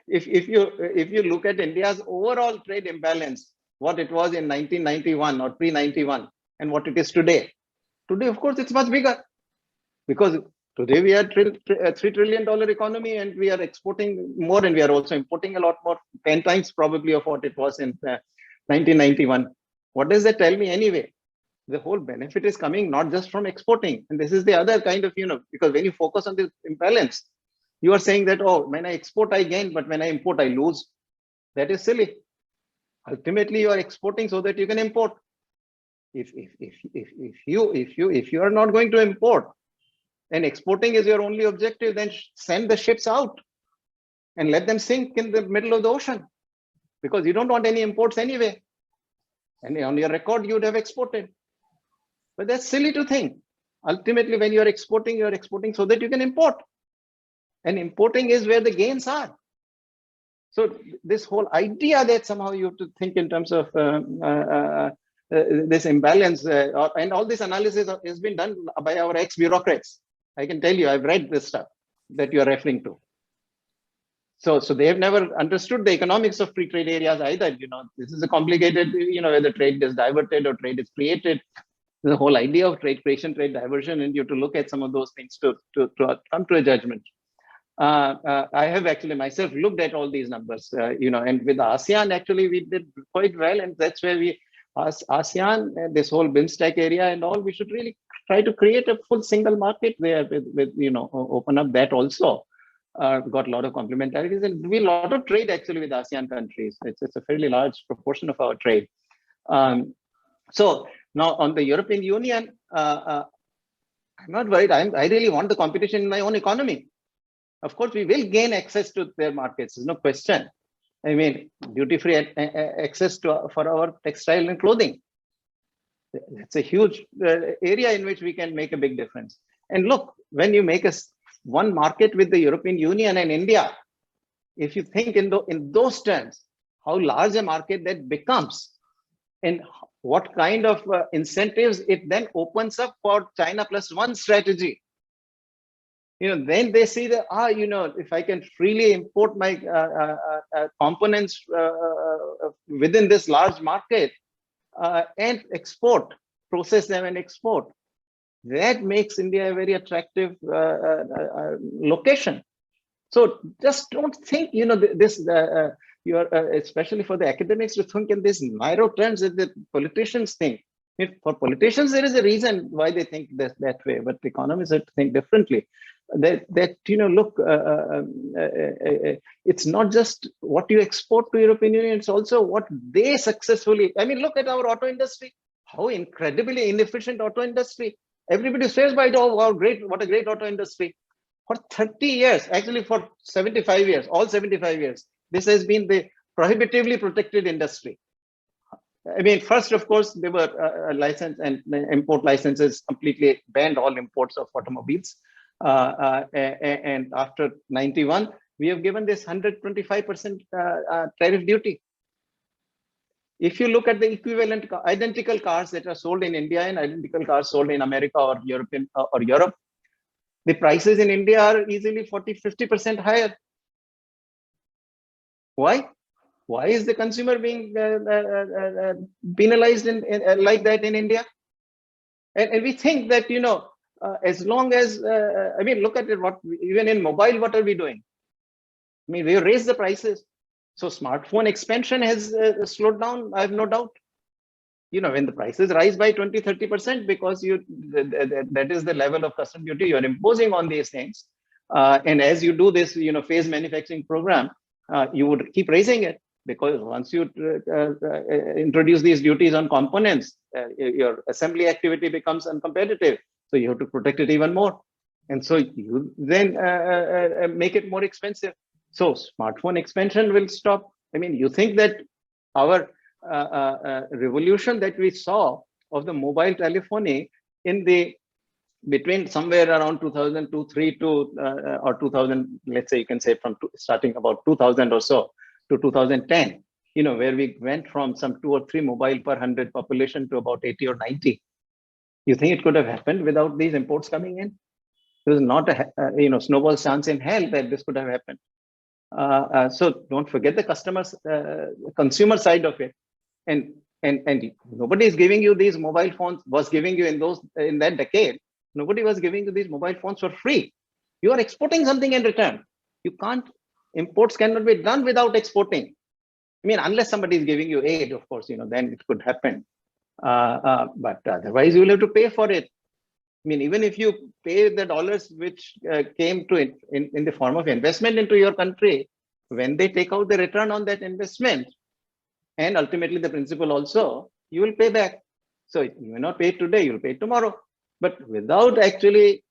if you look at India's overall trade imbalance, what it was in 1991 or pre-91 and what it is today, of course, it's much bigger, because today we are a $3 trillion economy and we are exporting more, and we are also importing a lot more, 10 times probably of what it was in 1991. What does that tell me anyway? The whole benefit is coming not just from exporting. And this is the other kind of, because when you focus on this imbalance, you are saying that, oh, when I export, I gain, but when I import, I lose. That is silly. Ultimately, you are exporting so that you can import. If you are not going to import and exporting is your only objective, then send the ships out and let them sink in the middle of the ocean, because you don't want any imports anyway. And on your record, you would have exported. But that's silly to think. Ultimately, when you're exporting so that you can import. And importing is where the gains are. So this whole idea that somehow you have to think in terms of this imbalance, and all this analysis has been done by our ex-bureaucrats. I can tell you, I've read this stuff that you're referring to. So they have never understood the economics of free trade areas either. This is a complicated, whether trade is diverted or trade is created. The whole idea of trade creation, trade diversion, and you have to look at some of those things to come to a judgment. I have actually myself looked at all these numbers, and with ASEAN, actually, we did quite well. And that's where ASEAN, this whole BIMSTEC area and all, we should really try to create a full single market there with open up that also. Got a lot of complementarities, and we a lot of trade actually with ASEAN countries. It's a fairly large proportion of our trade. So now on the European Union, I'm not worried. I really want the competition in my own economy. Of course, we will gain access to their markets. There's no question. I mean, duty-free access for our textile and clothing. It's a huge area in which we can make a big difference. And look, when you make one market with the European Union and India, if you think in those terms, how large a market that becomes, and what kind of incentives it then opens up for China Plus One strategy. Then they see that, if I can freely import my components within this large market and process them and export, that makes India a very attractive location. So just don't think, especially for the academics to think in these narrow terms that the politicians think. For politicians, there is a reason why they think that way, but economists have to think differently. It's not just what you export to European Union, it's also what they successfully, look at our auto industry, how incredibly inefficient auto industry. Everybody swears by it, oh, what a great auto industry. For 30 years, actually for 75 years, all 75 years, this has been the prohibitively protected industry. First, of course, there were license and import licenses completely banned all imports of automobiles. And after 91, we have given this 125% tariff duty. If you look at the equivalent identical cars that are sold in India and identical cars sold in America or Europe, the prices in India are easily 40–50% higher. Why? Why is the consumer being penalized like that in India? And we think that, as long as, I mean, look at it, even in mobile, what are we doing? I mean, we raise the prices. So smartphone expansion has slowed down, I have no doubt. When the prices rise by 20–30%, because that is the level of custom duty you're imposing on these things. And as you do this, phase manufacturing program, you would keep raising it, because once you introduce these duties on components, your assembly activity becomes uncompetitive. So you have to protect it even more. And so you then make it more expensive. So smartphone expansion will stop. I mean, you think that our revolution that we saw of the mobile telephony between somewhere around 2002-3 to or 2000, let's say you can say from starting about 2000 or so to 2010, where we went from some 2 or 3 mobile per 100 population to about 80 or 90. You think it could have happened without these imports coming in? There was not a snowball chance in hell that this could have happened. So don't forget the consumer side of it. And nobody is giving you these mobile phones, was giving you in that decade. Nobody was giving you these mobile phones for free. You are exporting something in return. You can't, imports cannot be done without exporting. I mean, unless somebody is giving you aid, of course, then it could happen. But otherwise you will have to pay for it. I mean, even if you pay the dollars which came to in the form of investment into your country, when they take out the return on that investment, and ultimately the principal also, you will pay back. So you may not pay today, you'll pay tomorrow. But without actually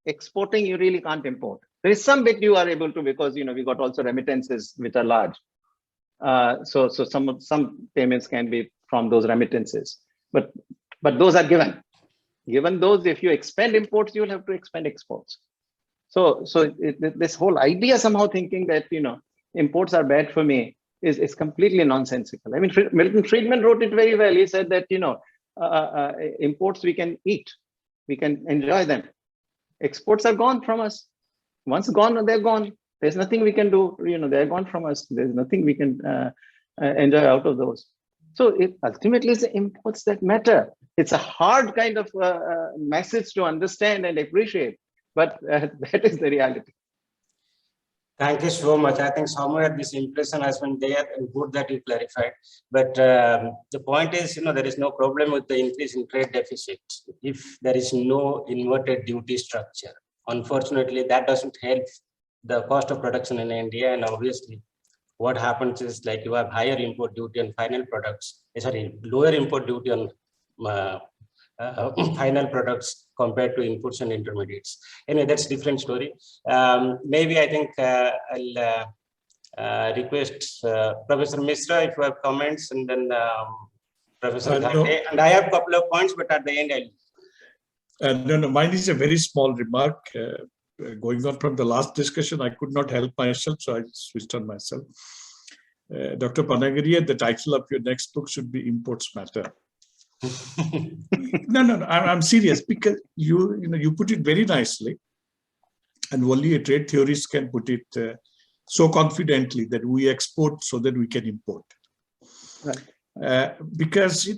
exporting, you really can't import. There is some bit you are able to, because we got also remittances which are large. So some payments can be from those remittances, but those are given. Given those, if you expand imports, you will have to expand exports. So this whole idea somehow thinking that imports are bad for me is completely nonsensical. I mean, Milton Friedman wrote it very well. He said that imports we can eat, we can enjoy them. Exports are gone from us. Once gone, they're gone. There's nothing we can do. They're gone from us. There's nothing we can enjoy out of those. So ultimately it's the imports that matter. It's a hard kind of message to understand and appreciate, but that is the reality. Thank you so much. I think somewhere this impression has been there, and good that you clarified. But the point is, there is no problem with the increase in trade deficit if there is no inverted duty structure. Unfortunately, that doesn't help the cost of production in India, and obviously what happens is, like, you have higher import duty on final products, lower import duty on final products compared to inputs and intermediates. Anyway, that's a different story. Maybe I think I'll request Professor Misra if you have comments, and then Professor Ghate. No. And I have a couple of points, but at the end I'll... No, mine is a very small remark. Going on from the last discussion, I could not help myself, so I switched on myself. Dr. Panagariya, the title of your next book should be Imports Matter. No, I'm serious, because you put it very nicely, and only a trade theorist can put it so confidently that we export so that we can import. Right. Because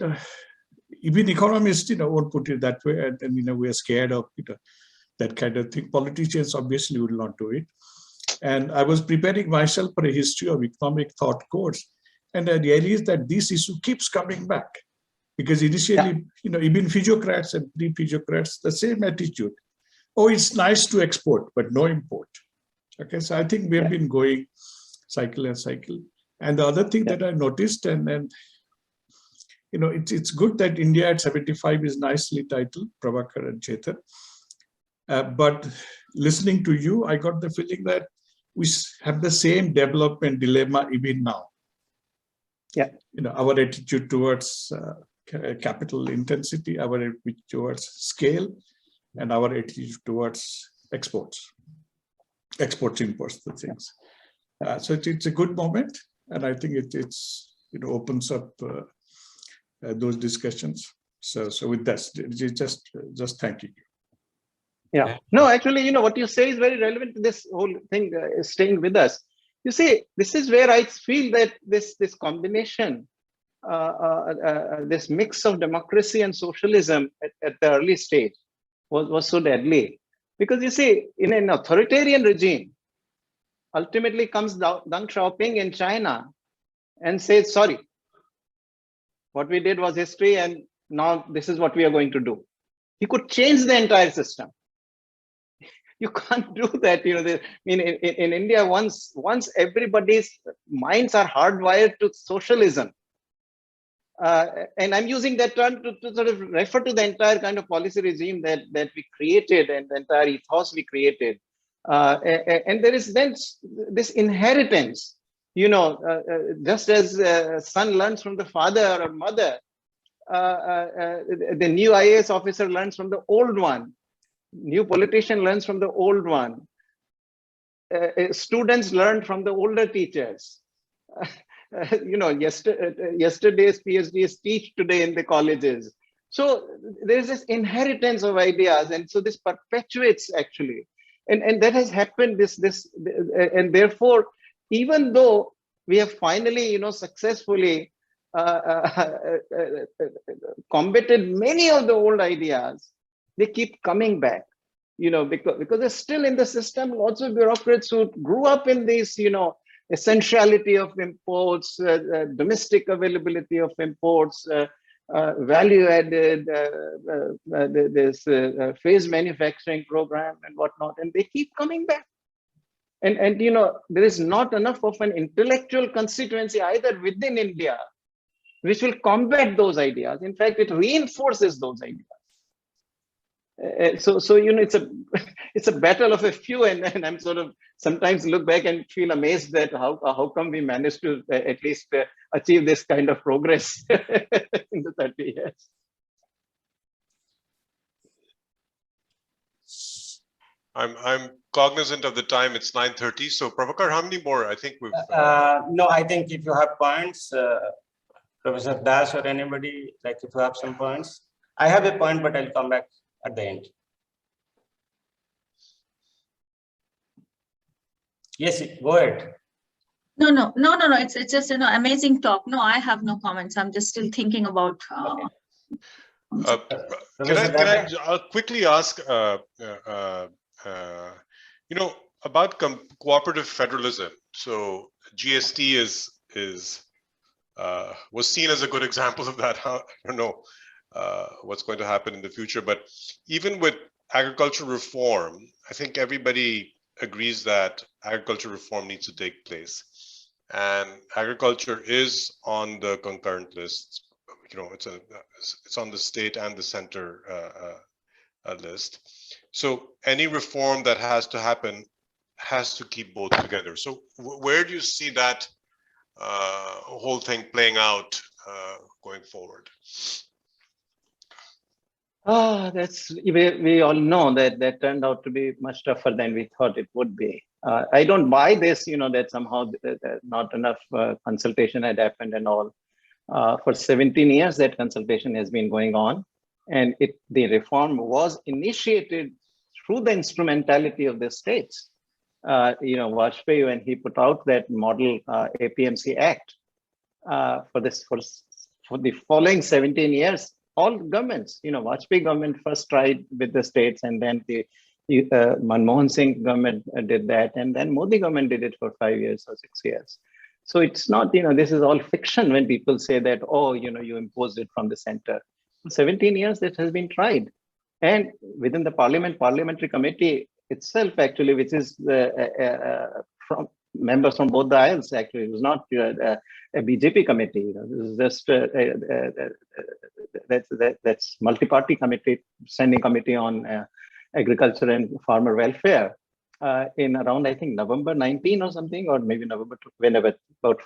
even economists won't put it that way, and we are scared of that kind of thing. Politicians obviously will not do it. And I was preparing myself for a history of economic thought course, and I realized that this issue keeps coming back. Because initially, even physiocrats and pre-physiocrats, the same attitude. Oh, it's nice to export, but no import. Okay, so I think we have been going cycle and cycle. And the other thing that I noticed, and it's good that India at 75 is nicely titled, Prabhakar and Chetan. But listening to you, I got the feeling that we have the same development dilemma even now. Yeah, our attitude towards capital intensity, our attitude towards scale, and our attitude towards exports, imports, the things. So it's a good moment, and I think it's opens up those discussions. So with that, just thanking you. Yeah. No, actually, what you say is very relevant to this whole thing is staying with us. You see, this is where I feel that this combination, this mix of democracy and socialism at the early stage was so deadly. Because you see, in an authoritarian regime, ultimately comes Deng Xiaoping in China and says, sorry, what we did was history and now this is what we are going to do. He could change the entire system. You can't do that. In India, once everybody's minds are hardwired to socialism, and I'm using that term to sort of refer to the entire kind of policy regime that we created and the entire ethos we created. And there is then this inheritance, just as son learns from the father or mother, the new IAS officer learns from the old one. New politician learns from the old one. Students learn from the older teachers. Yesterday's PhDs teach today in the colleges. So there's this inheritance of ideas, and so this perpetuates actually, and that has happened. And therefore, even though we have finally, successfully combated many of the old ideas, they keep coming back, because they're still in the system. Lots of bureaucrats who grew up in this, essentiality of imports, domestic availability of imports, value added, this phased manufacturing program and whatnot, and they keep coming back. And there is not enough of an intellectual constituency either within India, which will combat those ideas. In fact, it reinforces those ideas. So it's a battle of a few, and I'm sort of sometimes look back and feel amazed that how come we managed to at least achieve this kind of progress in the 30 years. I'm cognizant of the time. It's 9:30. So Prabhakar, how many more? I think we've. No, I think if you have points, Professor Das or anybody, like if you have some points, I have a point, but I'll come back at the end. Yes, go ahead. No. It's just amazing talk. No, I have no comments. I'm just still thinking about. I'll quickly ask, about cooperative federalism. So GST was seen as a good example of that. I don't know what's going to happen in the future, but even with agriculture reform, I think everybody agrees that agriculture reform needs to take place, and agriculture is on the concurrent list. It's on the state and the center list. So any reform that has to happen has to keep both together. So where do you see that whole thing playing out going forward? We all know that turned out to be much tougher than we thought it would be. I don't buy this, that somehow not enough consultation had happened and all. For 17 years, that consultation has been going on, and the reform was initiated through the instrumentality of the states. Vajpayee, when he put out that model APMC Act for the following 17 years, all governments, Vajpayee government first tried with the states, and then the Manmohan Singh government did that, and then Modi government did it for 5 years or 6 years. So it's not, this is all fiction when people say that, oh, you imposed it from the center. For 17 years, that has been tried. And within the parliamentary committee itself, actually, which is from members from both the aisles, actually, it was not a BJP committee. This is just that's multi-party committee, standing committee on agriculture and farmer welfare. In around, I think, November 19 or something, or maybe November, whenever, about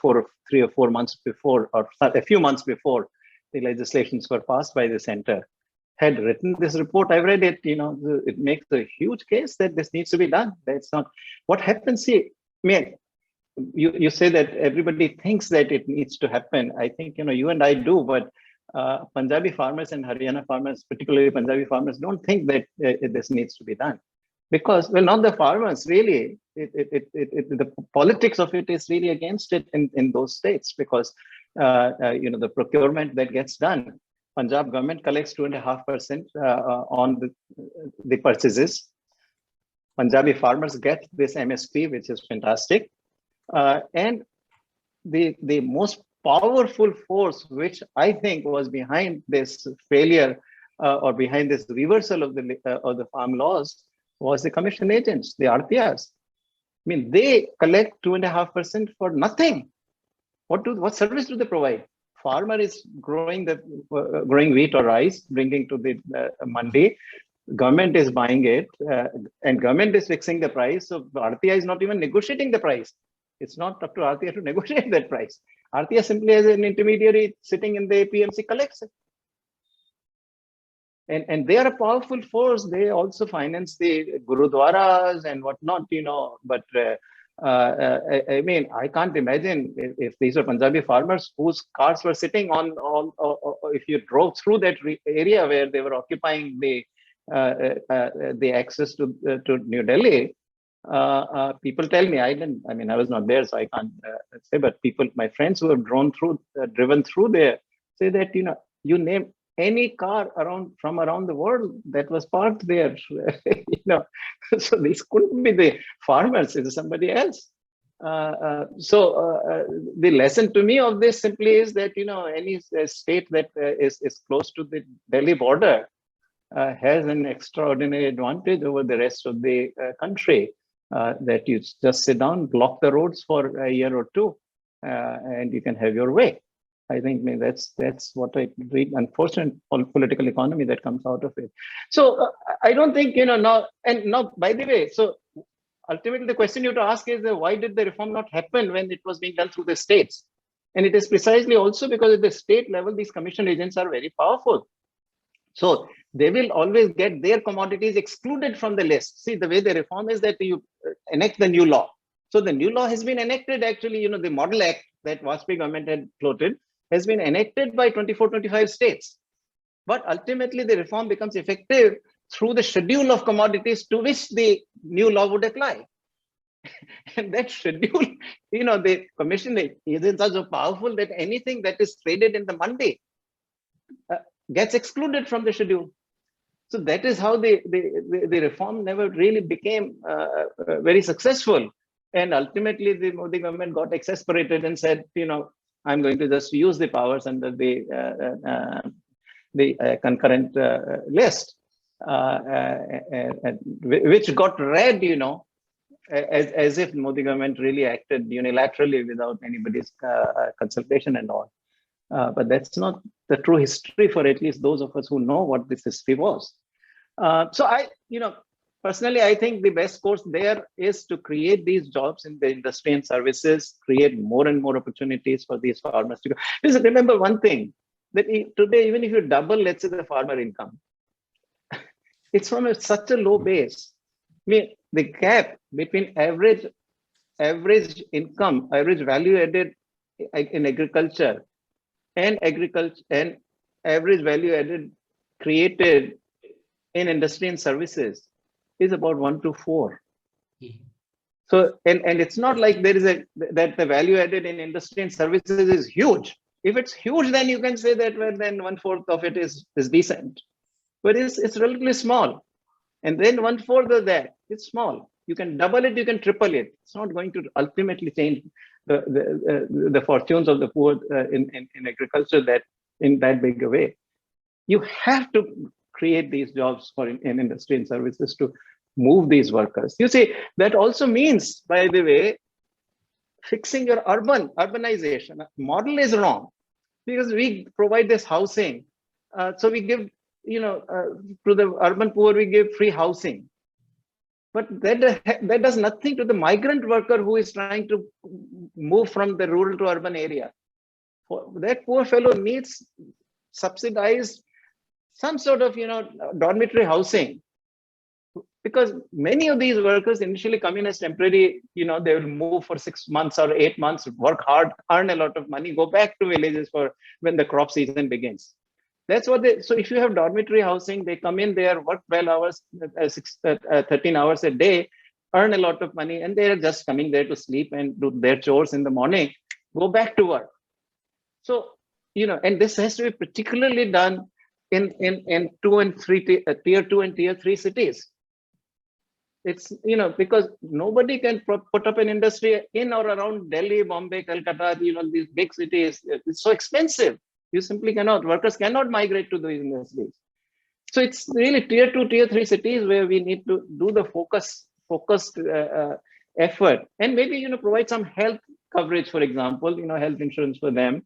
3 or 4 months before, or a few months before the legislations were passed by the center, had written this report. I read it, it makes a huge case that this needs to be done. That's not what happens here. I mean, you say that everybody thinks that it needs to happen. I think, you and I do, but Punjabi farmers and Haryana farmers, particularly Punjabi farmers, don't think that this needs to be done. Because, well, not the farmers, really. The politics of it is really against it in those states, because, the procurement that gets done, Punjab government collects 2.5% on the purchases. Punjabi farmers get this MSP, which is fantastic. And the most powerful force, which I think was behind this failure or behind this reversal of the farm laws, was the commission agents, the RTRs. I mean, they collect 2.5% for nothing. What service do they provide? Farmer is growing wheat or rice, bringing to the mandi. Government is buying it, and government is fixing the price. So RTI is not even negotiating the price. It's not up to RTI to negotiate that price. RTI simply as an intermediary sitting in the APMC collects it. And they are a powerful force. They also finance the gurudwaras and whatnot, but I mean, I can't imagine if these are Punjabi farmers whose cars were sitting on if you drove through that area where they were occupying the access to New Delhi. People tell me, I was not there, so I can't say, but my friends who have driven through there say that, you name any car from around the world that was parked there, so these couldn't be the farmers, it is somebody else. So the lesson to me of this simply is that, any state that is close to the Delhi border has an extraordinary advantage over the rest of the country, that you just sit down, block the roads for a year or two, and you can have your way. I think that's what I read. Unfortunate political economy that comes out of it. So I don't think, now, by the way, so ultimately the question you have to ask is why did the reform not happen when it was being done through the states? And it is precisely also because at the state level, these commission agents are very powerful. So they will always get their commodities excluded from the list. See, the way the reform is that you enact the new law. So the new law has been enacted, actually, the Model Act that Vajpayee government had floated has been enacted by 24-25 states. But ultimately the reform becomes effective through the schedule of commodities to which the new law would apply. And that schedule, the commission agents are so powerful that anything that is traded in the mandi gets excluded from the schedule. So that is how the reform never really became very successful. And ultimately the Modi government got exasperated and said, I'm going to just use the powers under the concurrent list, which got read, as if Modi government really acted unilaterally without anybody's consultation and all. But that's not the true history for at least those of us who know what this history was. So personally, I think the best course there is to create these jobs in the industry and services, create more and more opportunities for these farmers to go. Just remember one thing, that today, even if you double, let's say, the farmer income, it's from such a low base. I mean, the gap between average income, average value added in agriculture and average value added created in industry and services is about 1 to 4. So, and it's not like there is that the value added in industry and services is huge. If it's huge, then you can say that, well, then 1/4 of it is decent, but it's relatively small. And then 1/4 of that, it's small. You can double it, you can triple it. It's not going to ultimately change the fortunes of the poor in agriculture that in that big a way. You have to create these jobs in industry and services to move these workers. You see, that also means, by the way, fixing your urbanization model is wrong, because we provide this housing. So we give, to the urban poor, we give free housing. But that does nothing to the migrant worker who is trying to move from the rural to urban area. That poor fellow needs subsidized some sort of, dormitory housing because many of these workers initially come in as temporary, they will move for 6 months or 8 months, work hard, earn a lot of money, go back to villages for when the crop season begins. That's what so if you have dormitory housing, they come in there, work 12 hours, 13 hours a day, earn a lot of money, and they're just coming there to sleep and do their chores in the morning, go back to work. So, and this has to be particularly done in 2 and 3 tier 2 and tier 3 cities. It's, because nobody can put up an industry in or around Delhi, Bombay, Calcutta, these big cities. It's so expensive. You simply cannot, workers cannot migrate to those industries. So it's really tier 2, tier 3 cities where we need to do the focused effort, and maybe, provide some health coverage, for example, health insurance for them,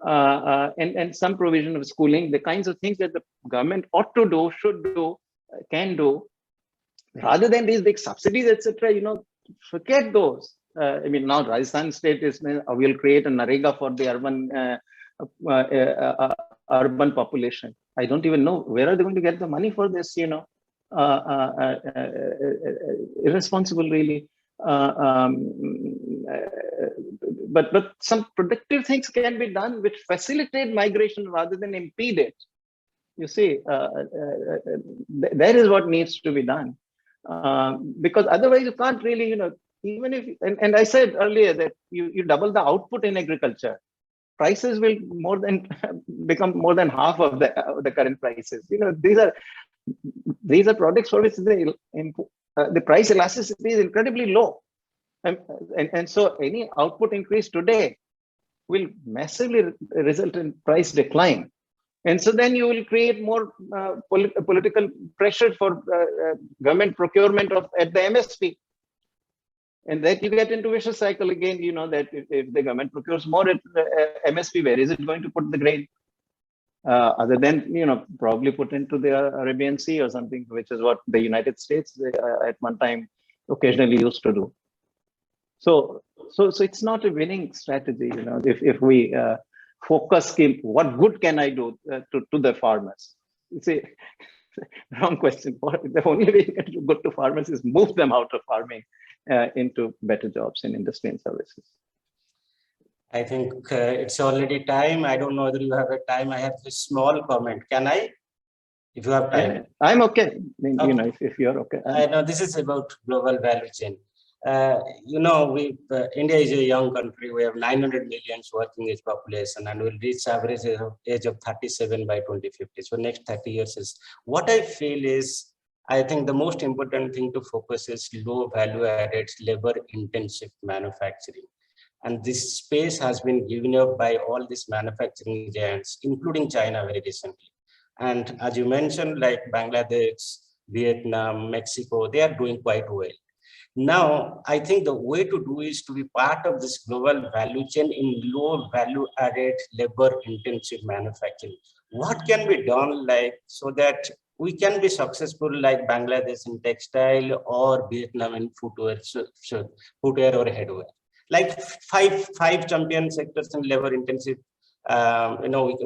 and some provision of schooling, the kinds of things that the government ought to do, should do, can do, rather than these big subsidies, etc. Forget those. Now Rajasthan state will create a Narega for the urban population. I don't even know where are they going to get the money for this. Irresponsible, really. But some productive things can be done which facilitate migration rather than impede it. You see, that is what needs to be done. Because otherwise you can't really, even if, and I said earlier that you double the output in agriculture, prices will become more than half of the current prices. These are products for which the price elasticity is incredibly low. And so any output increase today will massively result in price decline. And so then you will create more political pressure for government procurement at the MSP. And that you get into a vicious cycle again, that if the government procures more at MSP, where is it going to put the grain? Other than, probably put into the Arabian Sea or something, which is what the United States at one time occasionally used to do. So it's not a winning strategy, if we focus, what good can I do to the farmers? You see, wrong question. The only way you can do good to farmers is move them out of farming into better jobs in industry and services. I think it's already time. I don't know whether you have a time. I have a small comment. Can I? If you have time. Yeah, I'm okay. Okay. If you're okay. I know this is about global value chain. India is a young country. We have 900 million working age population, and we'll reach average age of 37 by 2050. So next 30 years is what I feel is, I think the most important thing to focus is low value added labor intensive manufacturing. And this space has been given up by all these manufacturing giants, including China very recently. And as you mentioned, like Bangladesh, Vietnam, Mexico, they are doing quite well. Now, I think the way to do is to be part of this global value chain in low value added labor intensive manufacturing. What can be done so that we can be successful like Bangladesh in textile or Vietnam in footwear or headwear? Like five champion sectors in labor intensive,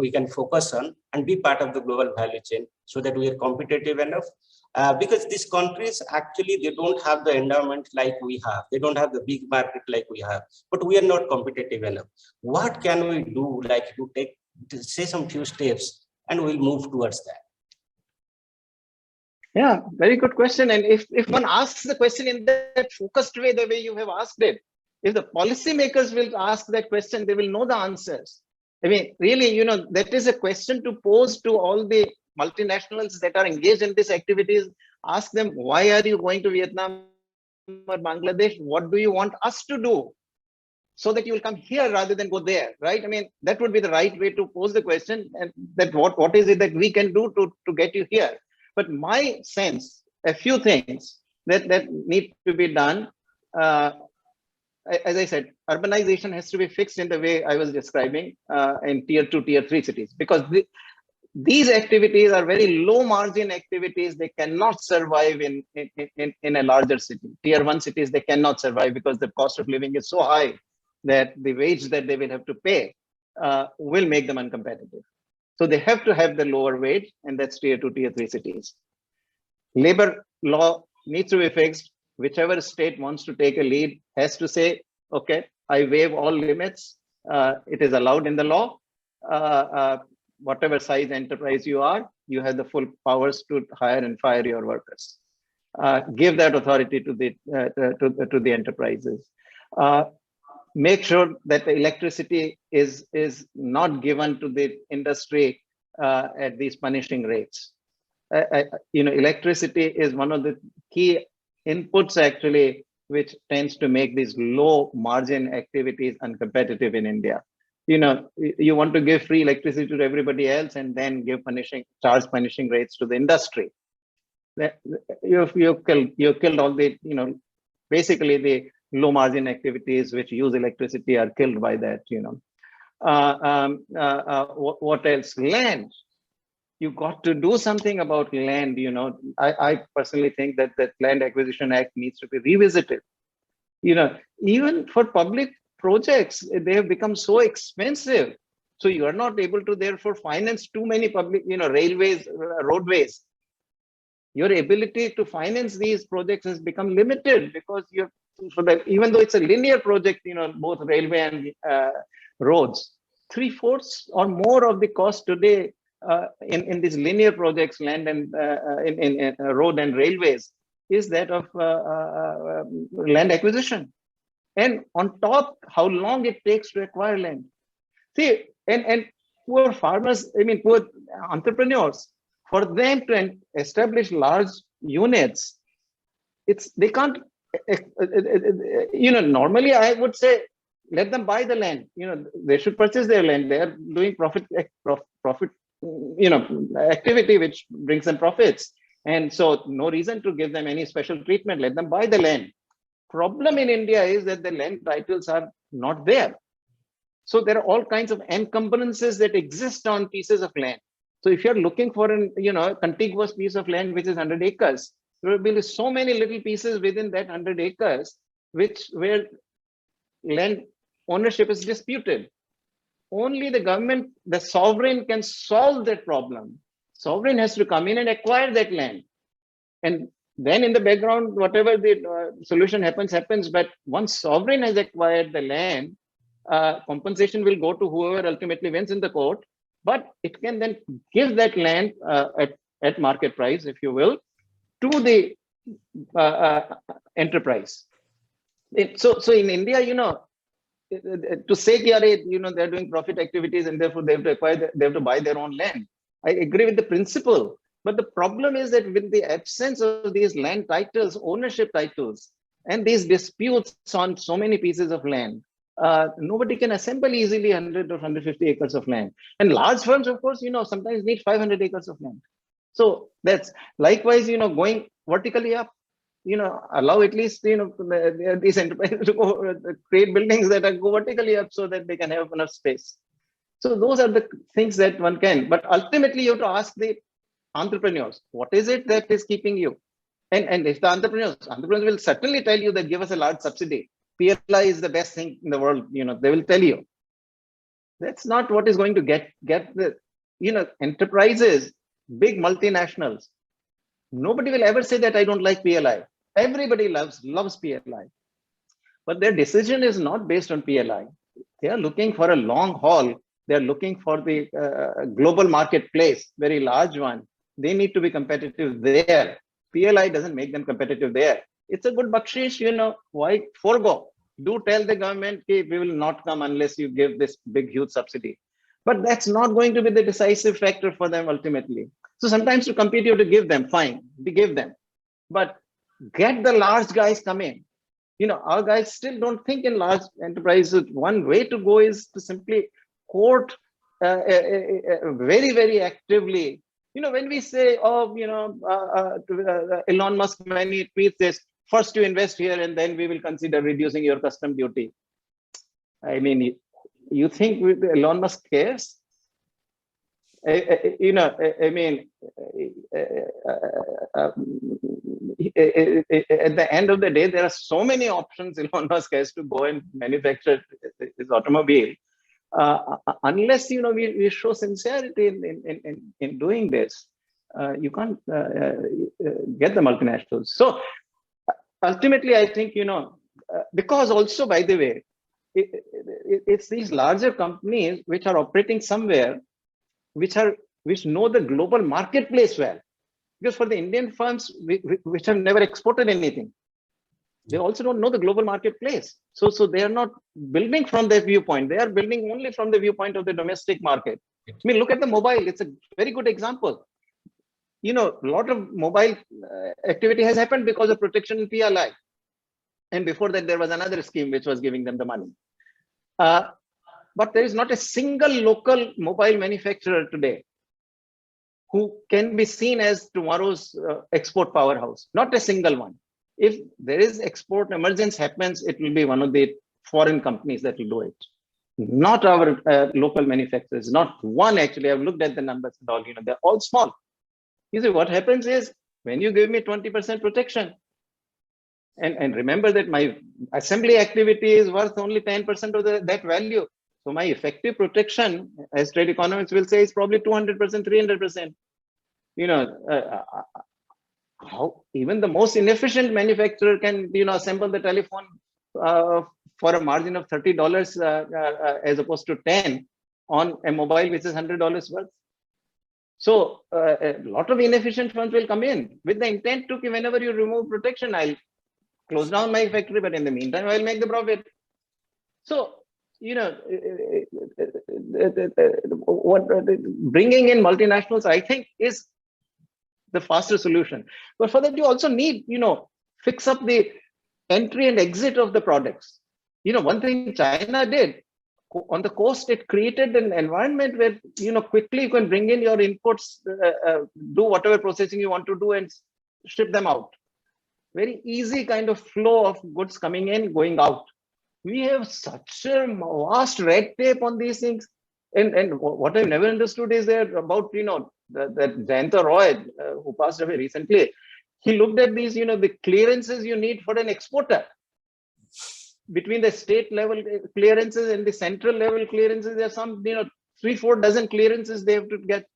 we can focus on and be part of the global value chain so that we are competitive enough. Because these countries actually, they don't have the endowment like we have. They don't have the big market like we have, but we are not competitive enough. What can we do, to say some few steps, and we'll move towards that? Yeah, very good question. And if one asks the question in that focused way, the way you have asked it, if the policymakers will ask that question, they will know the answers. I mean, really, that is a question to pose to all the multinationals that are engaged in these activities. Ask them, why are you going to Vietnam or Bangladesh? What do you want us to do so that you will come here rather than go there, right? I mean, that would be the right way to pose the question, and that what is it that we can do to get you here? But my sense, a few things that need to be done. As I said, urbanization has to be fixed in the way I was describing in tier 2, tier 3 cities, because these activities are very low margin activities. They cannot survive in a larger city. Tier 1 cities, they cannot survive because the cost of living is so high that the wage that they will have to pay will make them uncompetitive. So they have to have the lower wage, and that's tier 2, tier 3 cities. Labor law needs to be fixed. Whichever state wants to take a lead has to say, okay, I waive all limits. It is allowed in the law. Whatever size enterprise you are, you have the full powers to hire and fire your workers. Give that authority to the enterprises. Make sure that the electricity is not given to the industry at these punishing rates. Electricity is one of the key inputs actually, which tends to make these low margin activities uncompetitive in India. You want to give free electricity to everybody else and then charge punishing rates to the industry. You killed all the, basically the low margin activities which use electricity are killed by that. What else? Land. You got to do something about land. I personally think that Land Acquisition Act needs to be revisited. Even for public projects, they have become so expensive. So you are not able to therefore finance too many public, railways, roadways. Your ability to finance these projects has become limited because even though it's a linear project, both railway and roads, 3/4 or more of the cost today in these linear projects, land and in road and railways, is that of land acquisition. And on top, how long it takes to acquire land. See, and poor farmers, poor entrepreneurs, for them to establish large units, they can't, normally I would say, let them buy the land. They should purchase their land. They are doing profit, activity which brings them profits. And so no reason to give them any special treatment. Let them buy the land. Problem in India is that the land titles are not there. So there are all kinds of encumbrances that exist on pieces of land. So if you're looking for a contiguous piece of land which is 100 acres, there will be so many little pieces within that 100 acres where land ownership is disputed. Only the government, the sovereign, can solve that problem. Sovereign has to come in and acquire that land. And then in the background, whatever the solution happens. But once sovereign has acquired the land, compensation will go to whoever ultimately wins in the court. But it can then give that land at market price, if you will, to the enterprise. So in India, to say they're doing profit activities and therefore they have to buy their own land. I agree with the principle. But the problem is that with the absence of these land titles, ownership titles, and these disputes on so many pieces of land, nobody can assemble easily 100 or 150 acres of land. And large firms, of course, sometimes need 500 acres of land. So that's likewise, going vertically up, allow at least, these enterprises to create buildings that go vertically up so that they can have enough space. So those are the things that one can, but ultimately you have to ask the entrepreneurs, what is it that is keeping you? And if the entrepreneurs will certainly tell you that give us a large subsidy. PLI is the best thing in the world, they will tell you. That's not what is going to get the, enterprises, big multinationals. Nobody will ever say that I don't like PLI. Everybody loves PLI. But their decision is not based on PLI. They are looking for a long haul. They're looking for the global marketplace, very large one. They need to be competitive there. PLI doesn't make them competitive there. It's a good bakshish, why forego? Do tell the government, okay, we will not come unless you give this big, huge subsidy. But that's not going to be the decisive factor for them ultimately. So sometimes to compete, you have to give them, fine, we give them. But get the large guys come in. Our guys still don't think in large enterprises. One way to go is to simply court very, very actively. When we say, Elon Musk, when he tweets this, first you invest here and then we will consider reducing your custom duty. I mean, you think Elon Musk cares? At the end of the day, there are so many options Elon Musk has to go and manufacture his automobile. Unless we show sincerity in doing this, you can't get the multinationals. So ultimately, I think, because also, by the way, it's these larger companies which are operating somewhere, which know the global marketplace well. Because for the Indian firms which have never exported anything, they also don't know the global marketplace. So they are not building from their viewpoint. They are building only from the viewpoint of the domestic market. I mean, look at the mobile. It's a very good example. A lot of mobile activity has happened because of protection in PLI. And before that, there was another scheme which was giving them the money. But there is not a single local mobile manufacturer today who can be seen as tomorrow's export powerhouse. Not a single one. If there is export emergence happens, it will be one of the foreign companies that will do it. Not our local manufacturers, not one actually. I've looked at the numbers and all, they're all small. You see, what happens is when you give me 20% protection, and remember that my assembly activity is worth only 10% of that value. So my effective protection, as trade economists will say, is probably 200%, 300%. How even the most inefficient manufacturer can, assemble the telephone for a margin of $30 as opposed to 10 on a mobile which is $100 worth. So a lot of inefficient firms will come in with the intent to, whenever you remove protection, I'll close down my factory, but in the meantime, I'll make the profit. So, what bringing in multinationals, I think, is the faster solution. But for that, you also need, fix up the entry and exit of the products. One thing China did on the coast, it created an environment where, quickly you can bring in your inputs, do whatever processing you want to do and ship them out. Very easy kind of flow of goods coming in, going out. We have such a vast red tape on these things. And what I've never understood is that about, that Jayanta Roy, who passed away recently, he looked at these, the clearances you need for an exporter. Between the state level clearances and the central level clearances, there are some, 3-4 dozen clearances they have to get.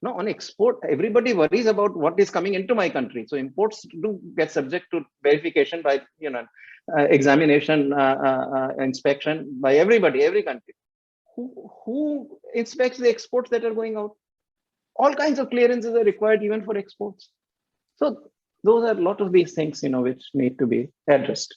No, on export, everybody worries about what is coming into my country. So imports do get subject to verification by, examination, inspection by everybody, every country. Who inspects the exports that are going out? All kinds of clearances are required even for exports. So those are a lot of these things, which need to be addressed.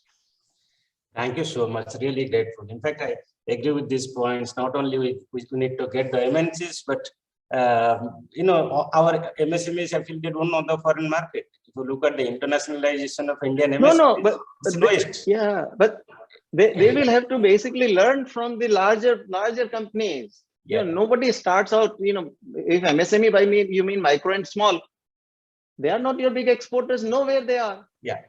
Thank you so much. Really grateful. In fact, I agree with these points. Not only we need to get the MNCs, but our MSMEs have filled one on the foreign market. If you look at the internationalization of Indian MSMEs, but they will have to basically learn from the larger companies. Yeah. Nobody starts out, if MSME by me, you mean micro and small. They are not your big exporters, nowhere they are. Yeah.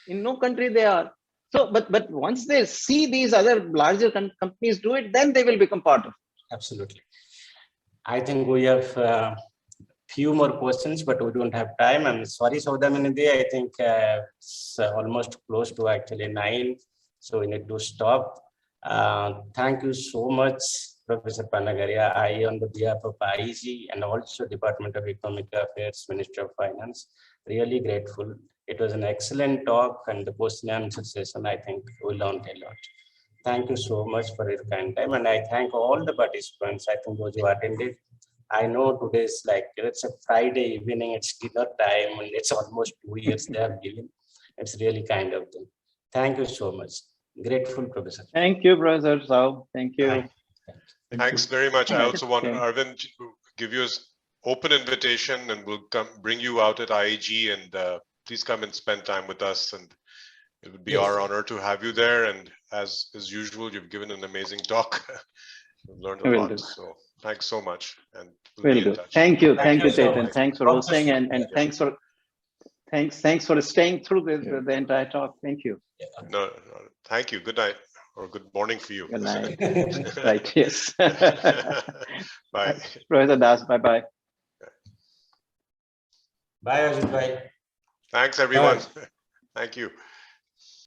In no country they are. So, but once they see these other larger companies do it, then they will become part of it. Absolutely. I think we have few more questions, but we don't have time. I'm sorry, Saudhaminidhi. I think it's almost close to actually 9, so we need to stop. Thank you so much, Professor Panagariya. I, on the behalf of IEG and also Department of Economic Affairs, Ministry of Finance, really grateful. It was an excellent talk, and the question and answer session, I think, we learned a lot. Thank you so much for your kind time, and I thank all the participants. I think those who attended. I know today's it's a Friday evening, it's dinner time, and it's almost 2 years they have given. It's really kind of them. Thank you so much. Grateful, Professor. Thank you, Professor Sao. Thank you. Thanks very much. I also want Arvind to give you an open invitation, and we'll bring you out at IEG, and please come and spend time with us. And it would be our honor to have you there. And as usual, you've given an amazing talk. We've learned a lot. So thanks so much. And we'll be in touch. Thank you, Chetan. Thanks for hosting, and thanks for staying through the entire talk. Thank you. No, thank you. Good night or good morning for you. Good night. Right. Yes. Bye. Professor Das. Bye. Bye, Ajit. Bye. Thanks, everyone. Thank you.